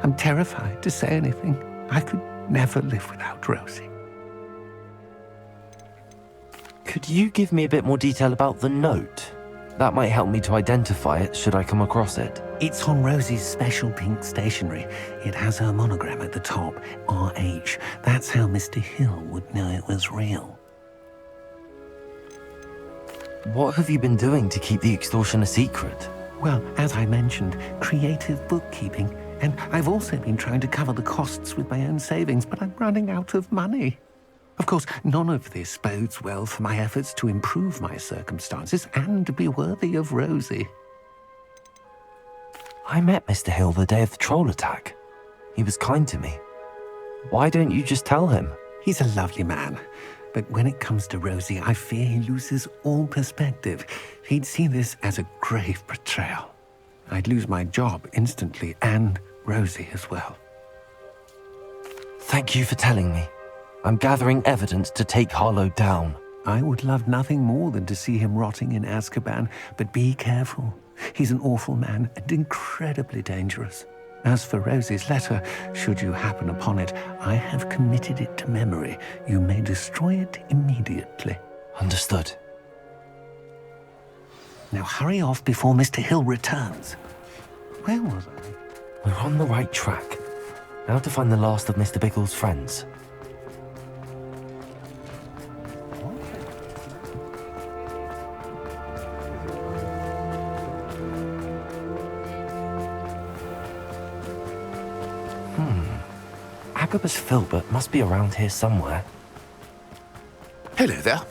I'm terrified to say anything. I could never live without Rosie. Could you give me a bit more detail about the note? That might help me to identify it should I come across it. It's on Rosie's special pink stationery. It has her monogram at the top, RH. That's how Mr. Hill would know it was real. What have you been doing to keep the extortion a secret? Well, as I mentioned, creative bookkeeping. And I've also been trying to cover the costs with my own savings, but I'm running out of money. Of course, none of this bodes well for my efforts to improve my circumstances and be worthy of Rosie. I met Mr. Hill the day of the troll attack. He was kind to me. Why don't you just tell him? He's a lovely man. But when it comes to Rosie, I fear he loses all perspective. He'd see this as a grave betrayal. I'd lose my job instantly, and Rosie as well. Thank you for telling me. I'm gathering evidence to take Harlow down. I would love nothing more than to see him rotting in Azkaban, but be careful. He's an awful man and incredibly dangerous. As for Rosie's letter, should you happen upon it, I have committed it to memory. You may destroy it immediately. Understood. Now hurry off before Mr. Hill returns. Where was I? We're on the right track. Now to find the last of Mr. Biggles' friends. Agabus Filbert must be around here somewhere. Hello there.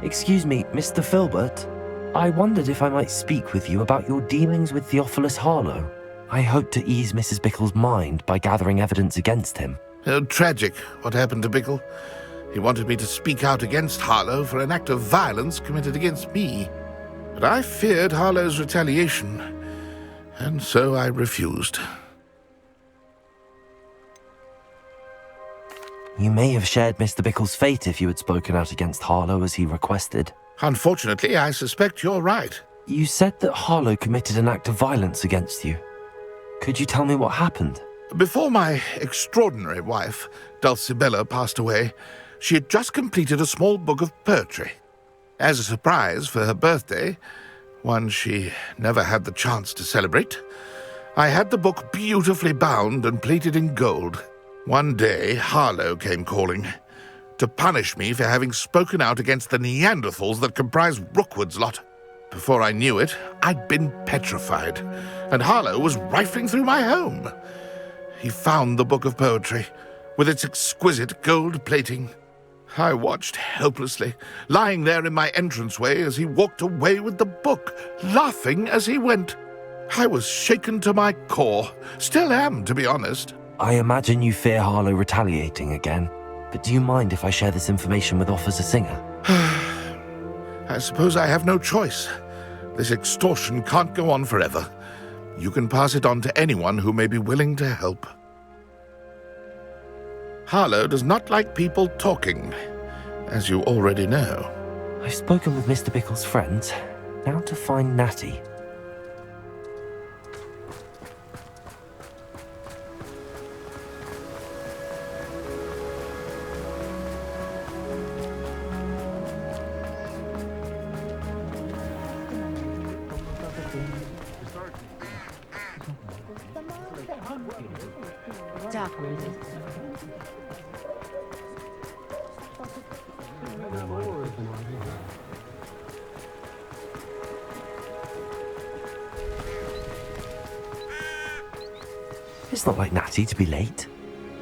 Excuse me, Mr. Filbert. I wondered if I might speak with you about your dealings with Theophilus Harlow. I hope to ease Mrs. Bickle's mind by gathering evidence against him. Oh, tragic what happened to Bickle. He wanted me to speak out against Harlow for an act of violence committed against me. But I feared Harlow's retaliation, and so I refused. You may have shared Mr. Bickle's fate if you had spoken out against Harlow as he requested. Unfortunately, I suspect you're right. You said that Harlow committed an act of violence against you. Could you tell me what happened? Before my extraordinary wife, Dulcibella, passed away, she had just completed a small book of poetry. As a surprise for her birthday, one she never had the chance to celebrate, I had the book beautifully bound and plated in gold. One day, Harlow came calling to punish me for having spoken out against the Neanderthals that comprise Rookwood's lot. Before I knew it, I'd been petrified, and Harlow was rifling through my home. He found the book of poetry, with its exquisite gold plating. I watched helplessly, lying there in my entranceway as he walked away with the book, laughing as he went. I was shaken to my core, still am, to be honest. I imagine you fear Harlow retaliating again, but do you mind if I share this information with Officer Singer? I suppose I have no choice. This extortion can't go on forever. You can pass it on to anyone who may be willing to help. Harlow does not like people talking, as you already know. I've spoken with Mr. Bickle's friends. Now to find Natty. It's not like Natty to be late.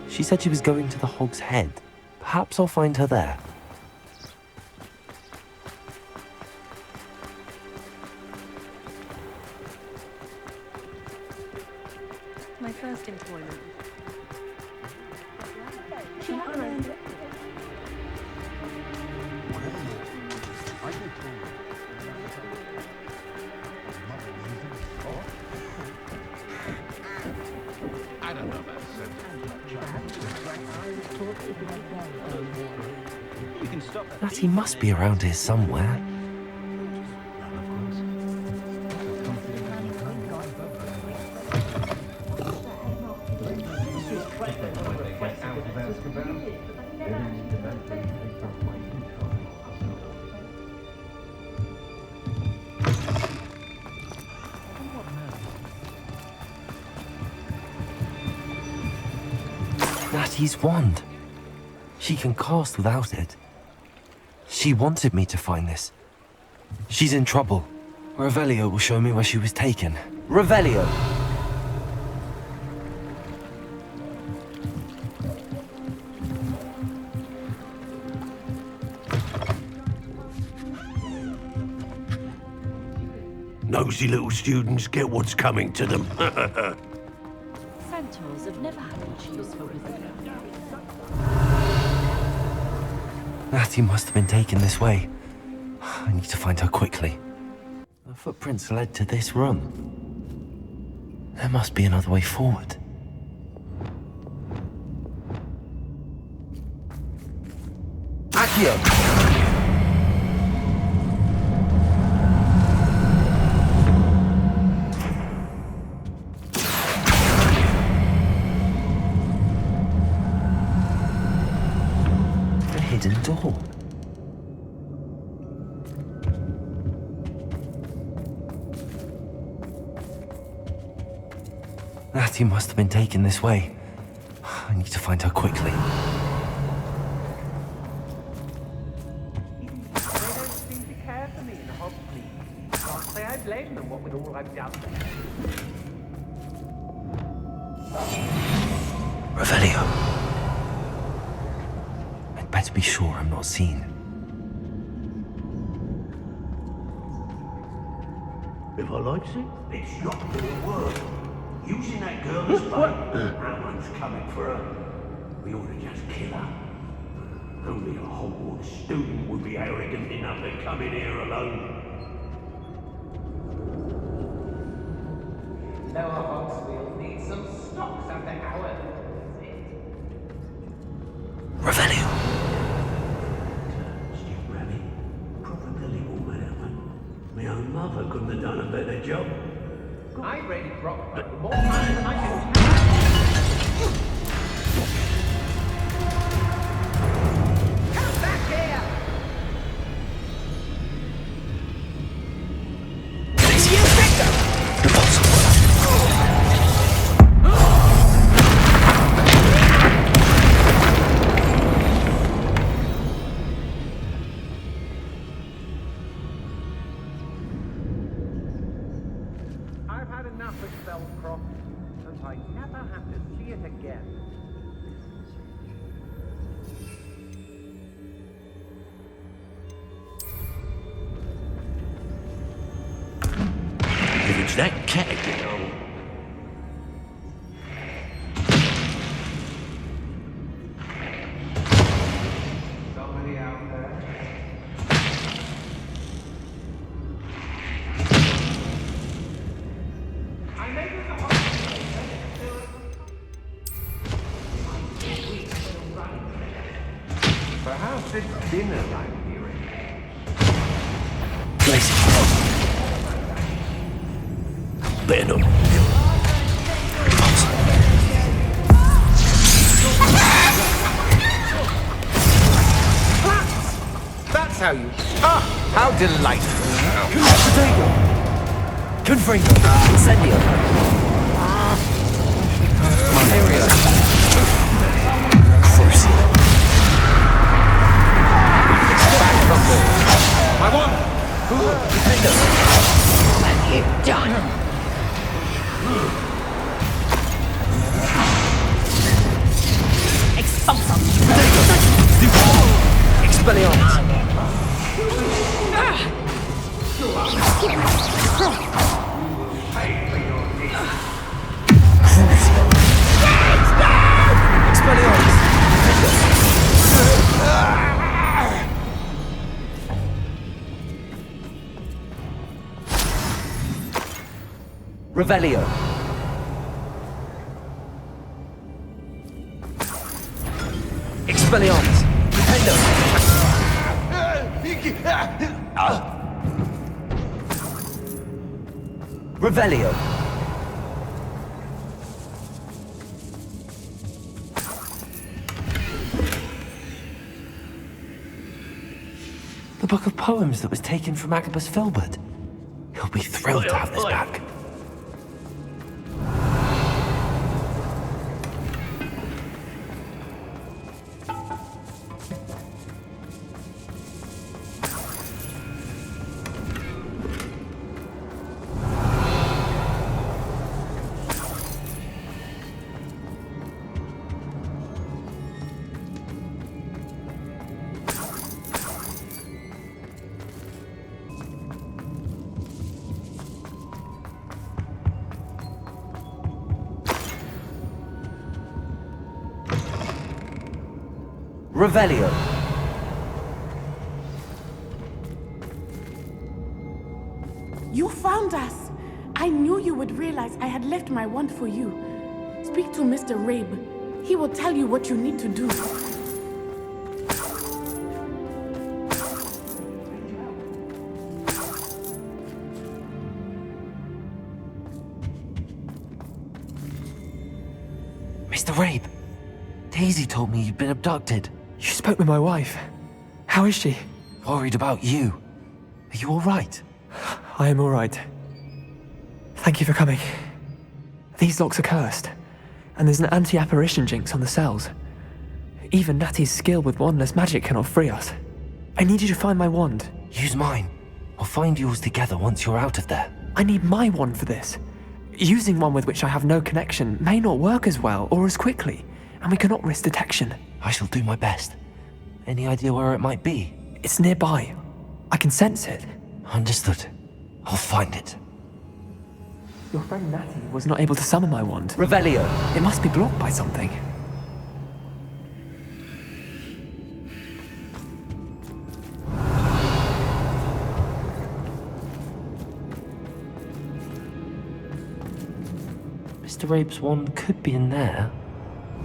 She said she was going to the Hog's Head. Perhaps I'll find her there. My first employment. I don't know about Natty must be around here somewhere. Natty's wand. She can cast without it. She wanted me to find this. She's in trouble. Revelio will show me where she was taken. Revelio! Nosy little students get what's coming to them. Centaurs have never had much use for wisdom. Natty must have been taken this way. I need to find her quickly. The footprints led to this room. There must be another way forward. Accio! Hidden door. Natty must have been taken this way. I need to find her quickly. They don't seem to care for me in the Hogwarts. Can't say I blame them, what with all I've done. Revelio. Better be sure I'm not seen. If I likes it, it's not gonna work. Using that girl as bait, no one's coming for her. We ought to just kill her. Only a Hogwarts student would be arrogant enough to come in here alone. Lower Hogsfield needs some stocks under our... Revelio. My own mother couldn't have done a better job. I raided Rockford more times than I can count. Come back here! This year's victor! I never have to see it again. If it's that cat, you know. Somebody out there? I made it the Perhaps it's dinner I'm hearing. Better not. That's how you... Ah, how delightful. Confringo. Incendio. Materia. Crucio. Back from there. My one! Defender. What have you done? Expulsum! Expelliarmus! Expelliarmus! Revelio. Expelliarmus! Defender! Revelio. The book of poems that was taken from Agabus Filbert. He'll be thrilled to have this back. Revelio. You found us! I knew you would realize I had left my wand for you. Speak to Mr. Rabe. He will tell you what you need to do. Mr. Rabe, Daisy told me you'd been abducted. You spoke with my wife. How is she? Worried about you. Are you all right? I am all right. Thank you for coming. These locks are cursed, and there's an anti-apparition jinx on the cells. Even Natty's skill with wandless magic cannot free us. I need you to find my wand. Use mine. We'll find yours together once you're out of there. I need my wand for this. Using one with which I have no connection may not work as well or as quickly, and we cannot risk detection. I shall do my best. Any idea where it might be? It's nearby. I can sense it. Understood. I'll find it. Your friend Natty was not able to summon my wand. Revelio. It must be blocked by something. Mr. Rabe's wand could be in there.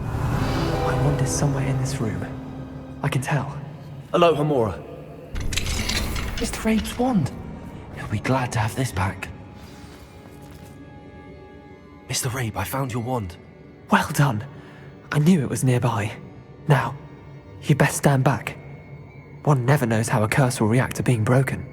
My wand is somewhere in this room. I can tell. Hello, Hamura. Mr. Rabe's wand. He'll be glad to have this back. Mr. Rabe, I found your wand. Well done. I knew it was nearby. Now, you best stand back. One never knows how a curse will react to being broken.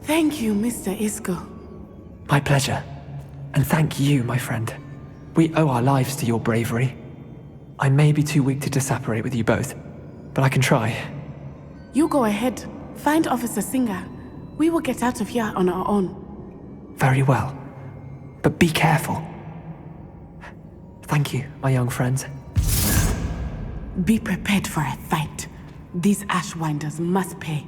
Thank you, Mr. Isco. My pleasure. And thank you, my friend. We owe our lives to your bravery. I may be too weak to disapparate with you both, but I can try. You go ahead. Find Officer Singer. We will get out of here on our own. Very well. But be careful. Thank you, my young friends. Be prepared for a fight. These Ashwinders must pay.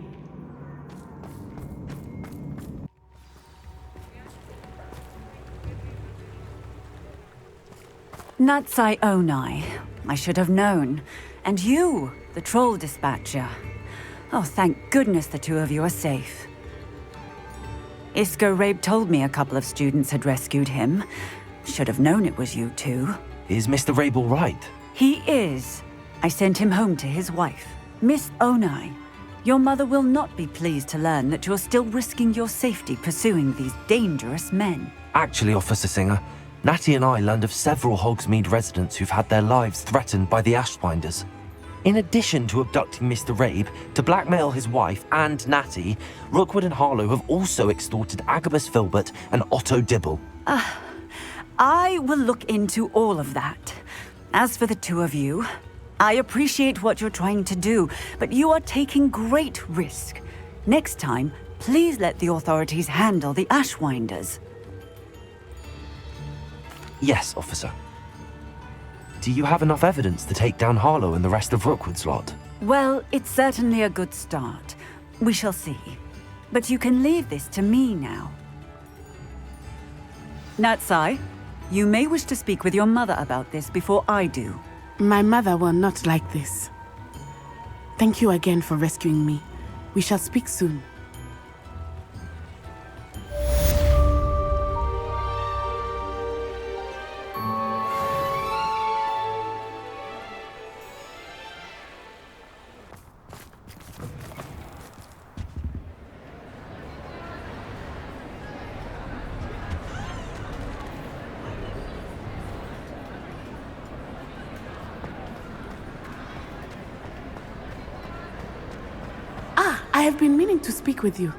Natsai Onai. I should have known. And you, the troll dispatcher. Oh, thank goodness the two of you are safe. Isco Rabe told me a couple of students had rescued him. Should have known it was you two. Is Mr. Rabe all right? He is. I sent him home to his wife. Miss Onai, your mother will not be pleased to learn that you're still risking your safety pursuing these dangerous men. Actually, Officer Singer, Natty and I learned of several Hogsmeade residents who've had their lives threatened by the Ashwinders. In addition to abducting Mr. Rabe to blackmail his wife and Natty, Rookwood and Harlow have also extorted Agabus Filbert and Otto Dibble. I will look into all of that. As for the two of you, I appreciate what you're trying to do, but you are taking great risk. Next time, please let the authorities handle the Ashwinders. Yes, officer. Do you have enough evidence to take down Harlow and the rest of Rookwood's lot? Well, it's certainly a good start. We shall see. But you can leave this to me now. Natsai, you may wish to speak with your mother about this before I do. My mother will not like this. Thank you again for rescuing me. We shall speak soon. I have been meaning to speak with you.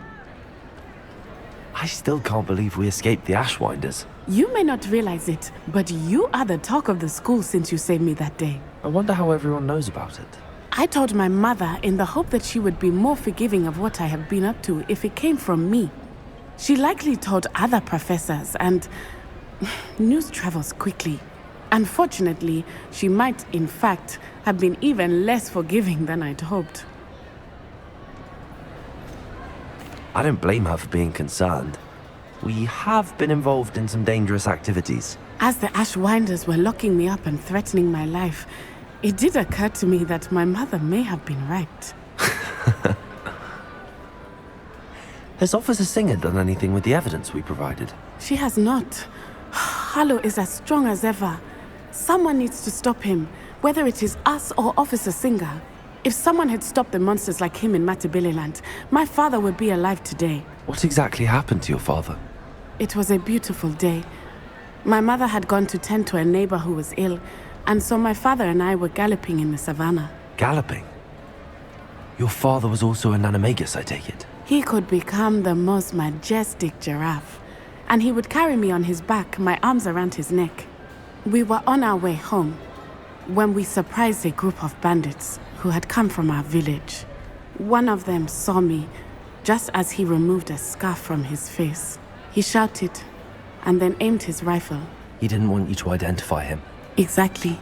I still can't believe we escaped the Ashwinders. You may not realize it, but you are the talk of the school since you saved me that day. I wonder how everyone knows about it. I told my mother in the hope that she would be more forgiving of what I have been up to if it came from me. She likely told other professors, and news travels quickly. Unfortunately, she might, in fact, have been even less forgiving than I'd hoped. I don't blame her for being concerned. We have been involved in some dangerous activities. As the Ashwinders were locking me up and threatening my life, it did occur to me that my mother may have been right. Has Officer Singer done anything with the evidence we provided? She has not. Harlow is as strong as ever. Someone needs to stop him, whether it is us or Officer Singer. If someone had stopped the monsters like him in Matabeleland, my father would be alive today. What exactly happened to your father? It was a beautiful day. My mother had gone to tend to a neighbor who was ill, and so my father and I were galloping in the savannah. Galloping? Your father was also an animagus, I take it? He could become the most majestic giraffe, and he would carry me on his back, my arms around his neck. We were on our way home when we surprised a group of bandits who had come from our village. One of them saw me just as he removed a scarf from his face. He shouted and then aimed his rifle. He didn't want you to identify him. Exactly.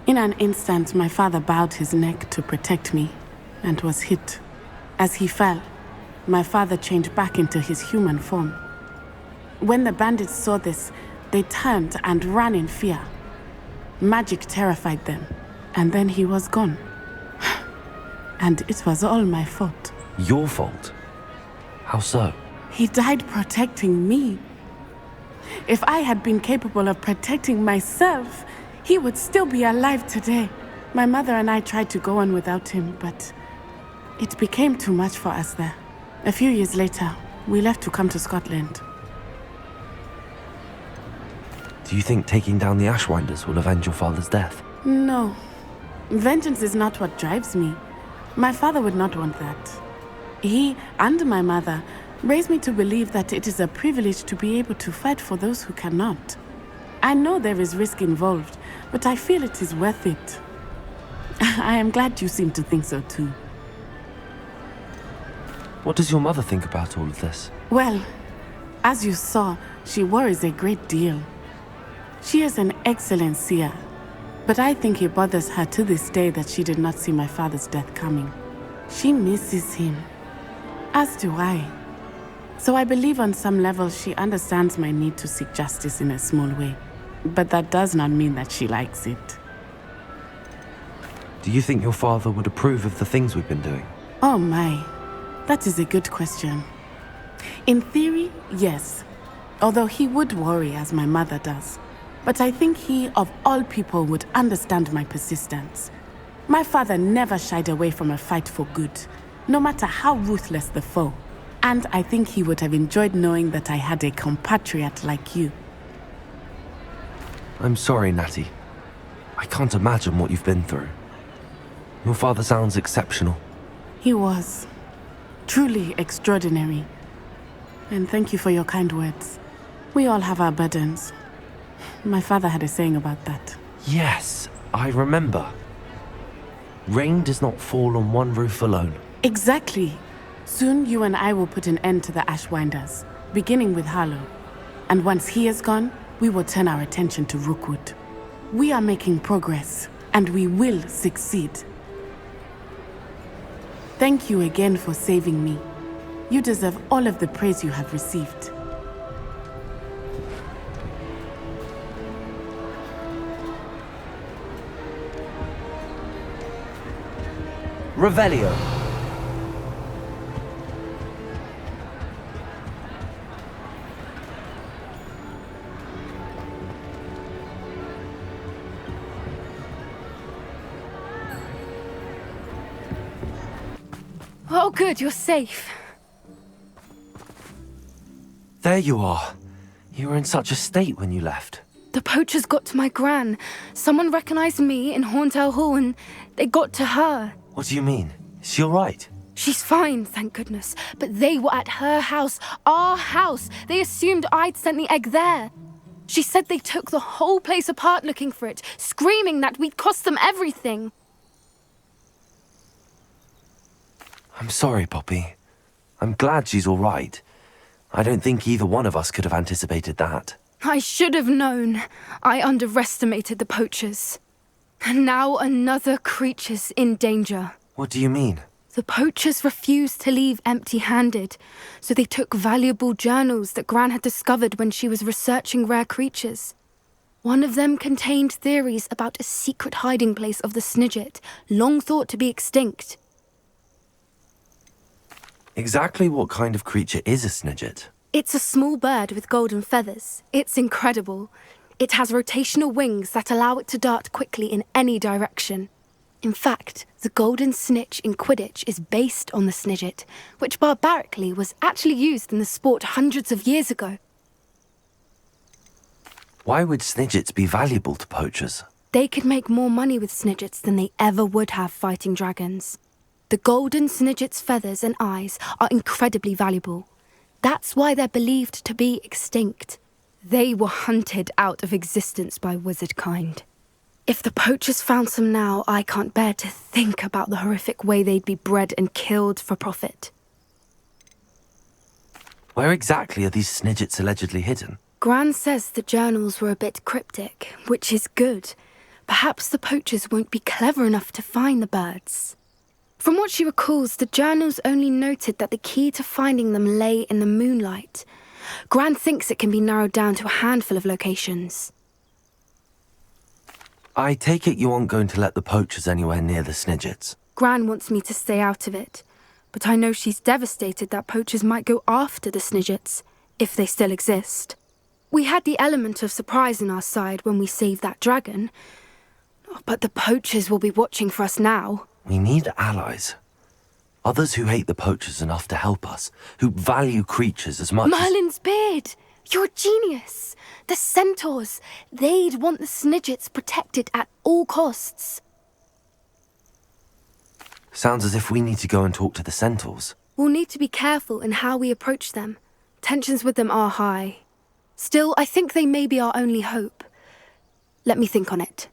In an instant, my father bowed his neck to protect me and was hit. As he fell, my father changed back into his human form. When the bandits saw this, they turned and ran in fear. Magic terrified them, and then he was gone. And it was all my fault. Your fault? How so? He died protecting me. If I had been capable of protecting myself, he would still be alive today. My mother and I tried to go on without him, but it became too much for us there. A few years later, we left to come to Scotland. Do you think taking down the Ashwinders will avenge your father's death? No. Vengeance is not what drives me. My father would not want that. He and my mother raised me to believe that it is a privilege to be able to fight for those who cannot. I know there is risk involved, but I feel it is worth it. I am glad you seem to think so too. What does your mother think about all of this? Well, as you saw, she worries a great deal. She is an excellent seer, but I think it bothers her to this day that she did not see my father's death coming. She misses him, as do I. So I believe on some level she understands my need to seek justice in a small way. But that does not mean that she likes it. Do you think your father would approve of the things we've been doing? Oh my, that is a good question. In theory, yes. Although he would worry as my mother does. But I think he, of all people, would understand my persistence. My father never shied away from a fight for good, no matter how ruthless the foe. And I think he would have enjoyed knowing that I had a compatriot like you. I'm sorry, Natty. I can't imagine what you've been through. Your father sounds exceptional. He was. Truly extraordinary. And thank you for your kind words. We all have our burdens. My father had a saying about that. Yes, I remember. Rain does not fall on one roof alone. Exactly. Soon you and I will put an end to the Ashwinders, beginning with Harlow. And once he is gone, we will turn our attention to Rookwood. We are making progress, and we will succeed. Thank you again for saving me. You deserve all of the praise you have received. Revelio. Oh, good, you're safe. There you are. You were in such a state when you left. The poachers got to my gran. Someone recognized me in Horntail Hall and they got to her. What do you mean? Is she all right? She's fine, thank goodness. But they were at her house, our house. They assumed I'd sent the egg there. She said they took the whole place apart looking for it, screaming that we'd cost them everything. I'm sorry, Poppy. I'm glad she's all right. I don't think either one of us could have anticipated that. I should have known. I underestimated the poachers. And now another creature's in danger. What do you mean? The poachers refused to leave empty-handed, so they took valuable journals that Gran had discovered when she was researching rare creatures. One of them contained theories about a secret hiding place of the Snidget, long thought to be extinct. Exactly what kind of creature is a Snidget? It's a small bird with golden feathers. It's incredible. It has rotational wings that allow it to dart quickly in any direction. In fact, the golden snitch in Quidditch is based on the Snidget, which barbarically was actually used in the sport hundreds of years ago. Why would Snidgets be valuable to poachers? They could make more money with Snidgets than they ever would have fighting dragons. The golden Snidget's feathers and eyes are incredibly valuable. That's why they're believed to be extinct. They were hunted out of existence by wizard kind. If the poachers found some now, I can't bear to think about the horrific way they'd be bred and killed for profit. Where exactly are these Snidgets allegedly hidden? Gran says the journals were a bit cryptic, which is good. Perhaps the poachers won't be clever enough to find the birds. From what she recalls, the journals only noted that the key to finding them lay in the moonlight. Gran thinks it can be narrowed down to a handful of locations. I take it you aren't going to let the poachers anywhere near the Snidgets. Gran wants me to stay out of it, but I know she's devastated that poachers might go after the Snidgets, if they still exist. We had the element of surprise on our side when we saved that dragon, but the poachers will be watching for us now. We need allies. Others who hate the poachers enough to help us, who value creatures as much Merlin's beard! You're a genius! The centaurs! They'd want the Snidgets protected at all costs. Sounds as if we need to go and talk to the centaurs. We'll need to be careful in how we approach them. Tensions with them are high. Still, I think they may be our only hope. Let me think on it.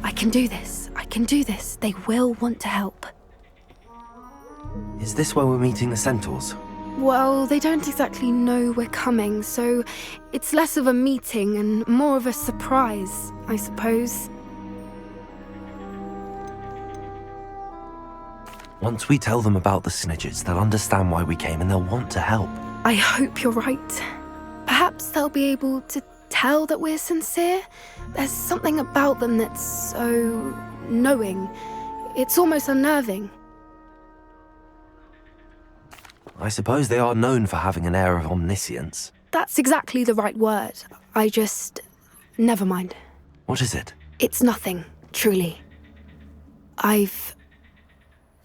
I can do this. I can do this. They will want to help. Is this where we're meeting the centaurs? Well, they don't exactly know we're coming, so it's less of a meeting and more of a surprise, I suppose. Once we tell them about the Snidgets, they'll understand why we came and they'll want to help. I hope you're right. Perhaps they'll be able to tell that we're sincere. There's something about them that's so knowing. It's almost unnerving. I suppose they are known for having an air of omniscience. That's exactly the right word. Never mind. What is it? It's nothing, truly.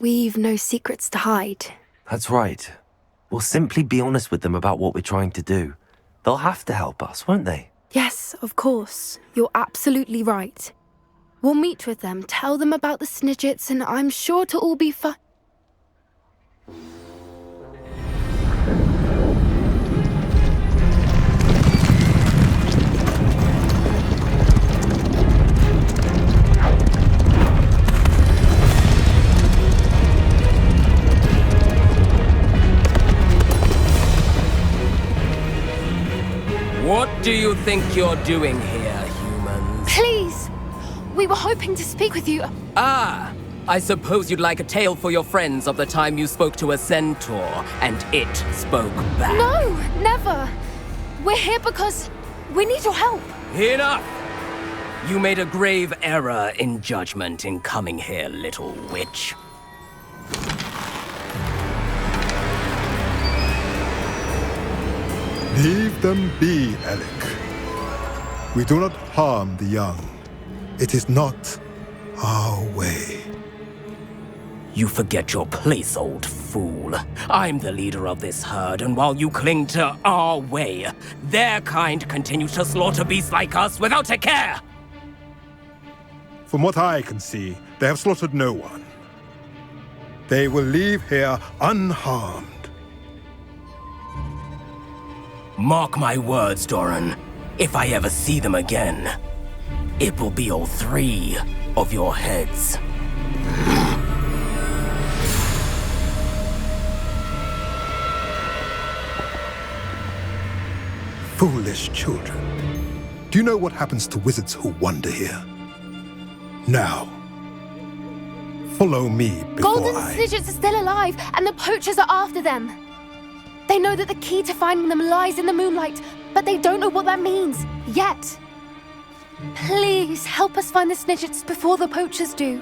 We've no secrets to hide. That's right. We'll simply be honest with them about what we're trying to do. They'll have to help us, won't they? Yes, of course. You're absolutely right. We'll meet with them, tell them about the Snidgets, and I'm sure to all be fine. What do you think you're doing here, humans? Please! We were hoping to speak with you. Ah! I suppose you'd like a tale for your friends of the time you spoke to a centaur, and it spoke back. No! Never! We're here because we need your help. Enough! You made a grave error in judgment in coming here, little witch. Leave them be, Alec. We do not harm the young. It is not our way. You forget your place, old fool. I'm the leader of this herd, and while you cling to our way, their kind continue to slaughter beasts like us without a care! From what I can see, they have slaughtered no one. They will leave here unharmed. Mark my words, Doran. If I ever see them again, it will be all 3 of your heads. Foolish children. Do you know what happens to wizards who wander here? Now, follow me before Golden Snidgets are still alive, and the poachers are after them. They know that the key to finding them lies in the moonlight, but they don't know what that means, yet. Please, help us find the Snidgets before the poachers do.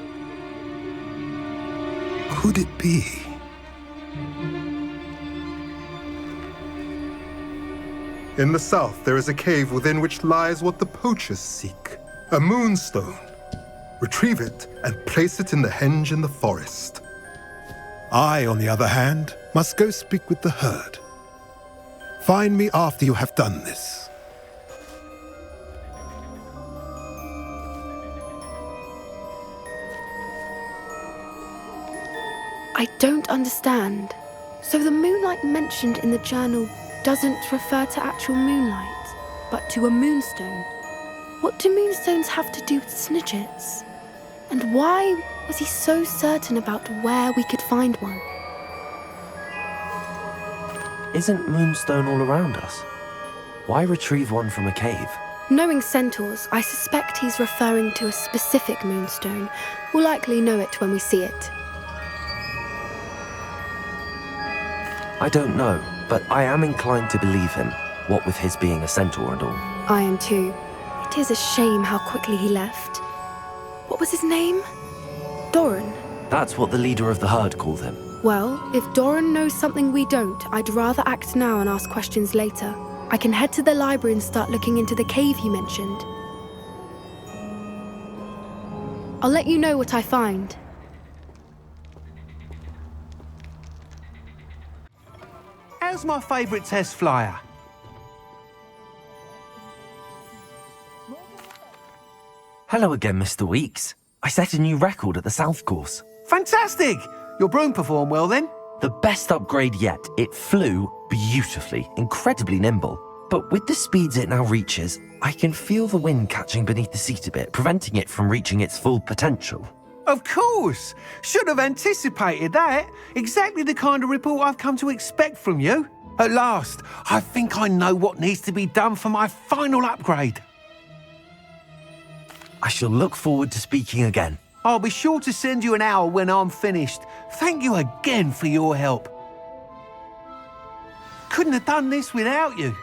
Could it be? In the south, there is a cave within which lies what the poachers seek. A moonstone. Retrieve it and place it in the henge in the forest. I, on the other hand, must go speak with the herd. Find me after you have done this. I don't understand. So the moonlight mentioned in the journal doesn't refer to actual moonlight, but to a moonstone. What do moonstones have to do with Snidgets? And why was he so certain about where we could find one? Isn't Moonstone all around us? Why retrieve one from a cave? Knowing centaurs, I suspect he's referring to a specific moonstone. We'll likely know it when we see it. I don't know, but I am inclined to believe him, what with his being a centaur and all. I am too. It is a shame how quickly he left. What was his name? Doran. That's what the leader of the herd called him. Well, if Doran knows something we don't, I'd rather act now and ask questions later. I can head to the library and start looking into the cave you mentioned. I'll let you know what I find. How's my favourite test flyer? Hello again, Mr. Weeks. I set a new record at the South course. Fantastic! Your broom performed well then? The best upgrade yet. It flew beautifully, incredibly nimble. But with the speeds it now reaches, I can feel the wind catching beneath the seat a bit, preventing it from reaching its full potential. Of course! Should have anticipated that. Exactly the kind of report I've come to expect from you. At last, I think I know what needs to be done for my final upgrade. I shall look forward to speaking again. I'll be sure to send you an hour when I'm finished. Thank you again for your help. Couldn't have done this without you.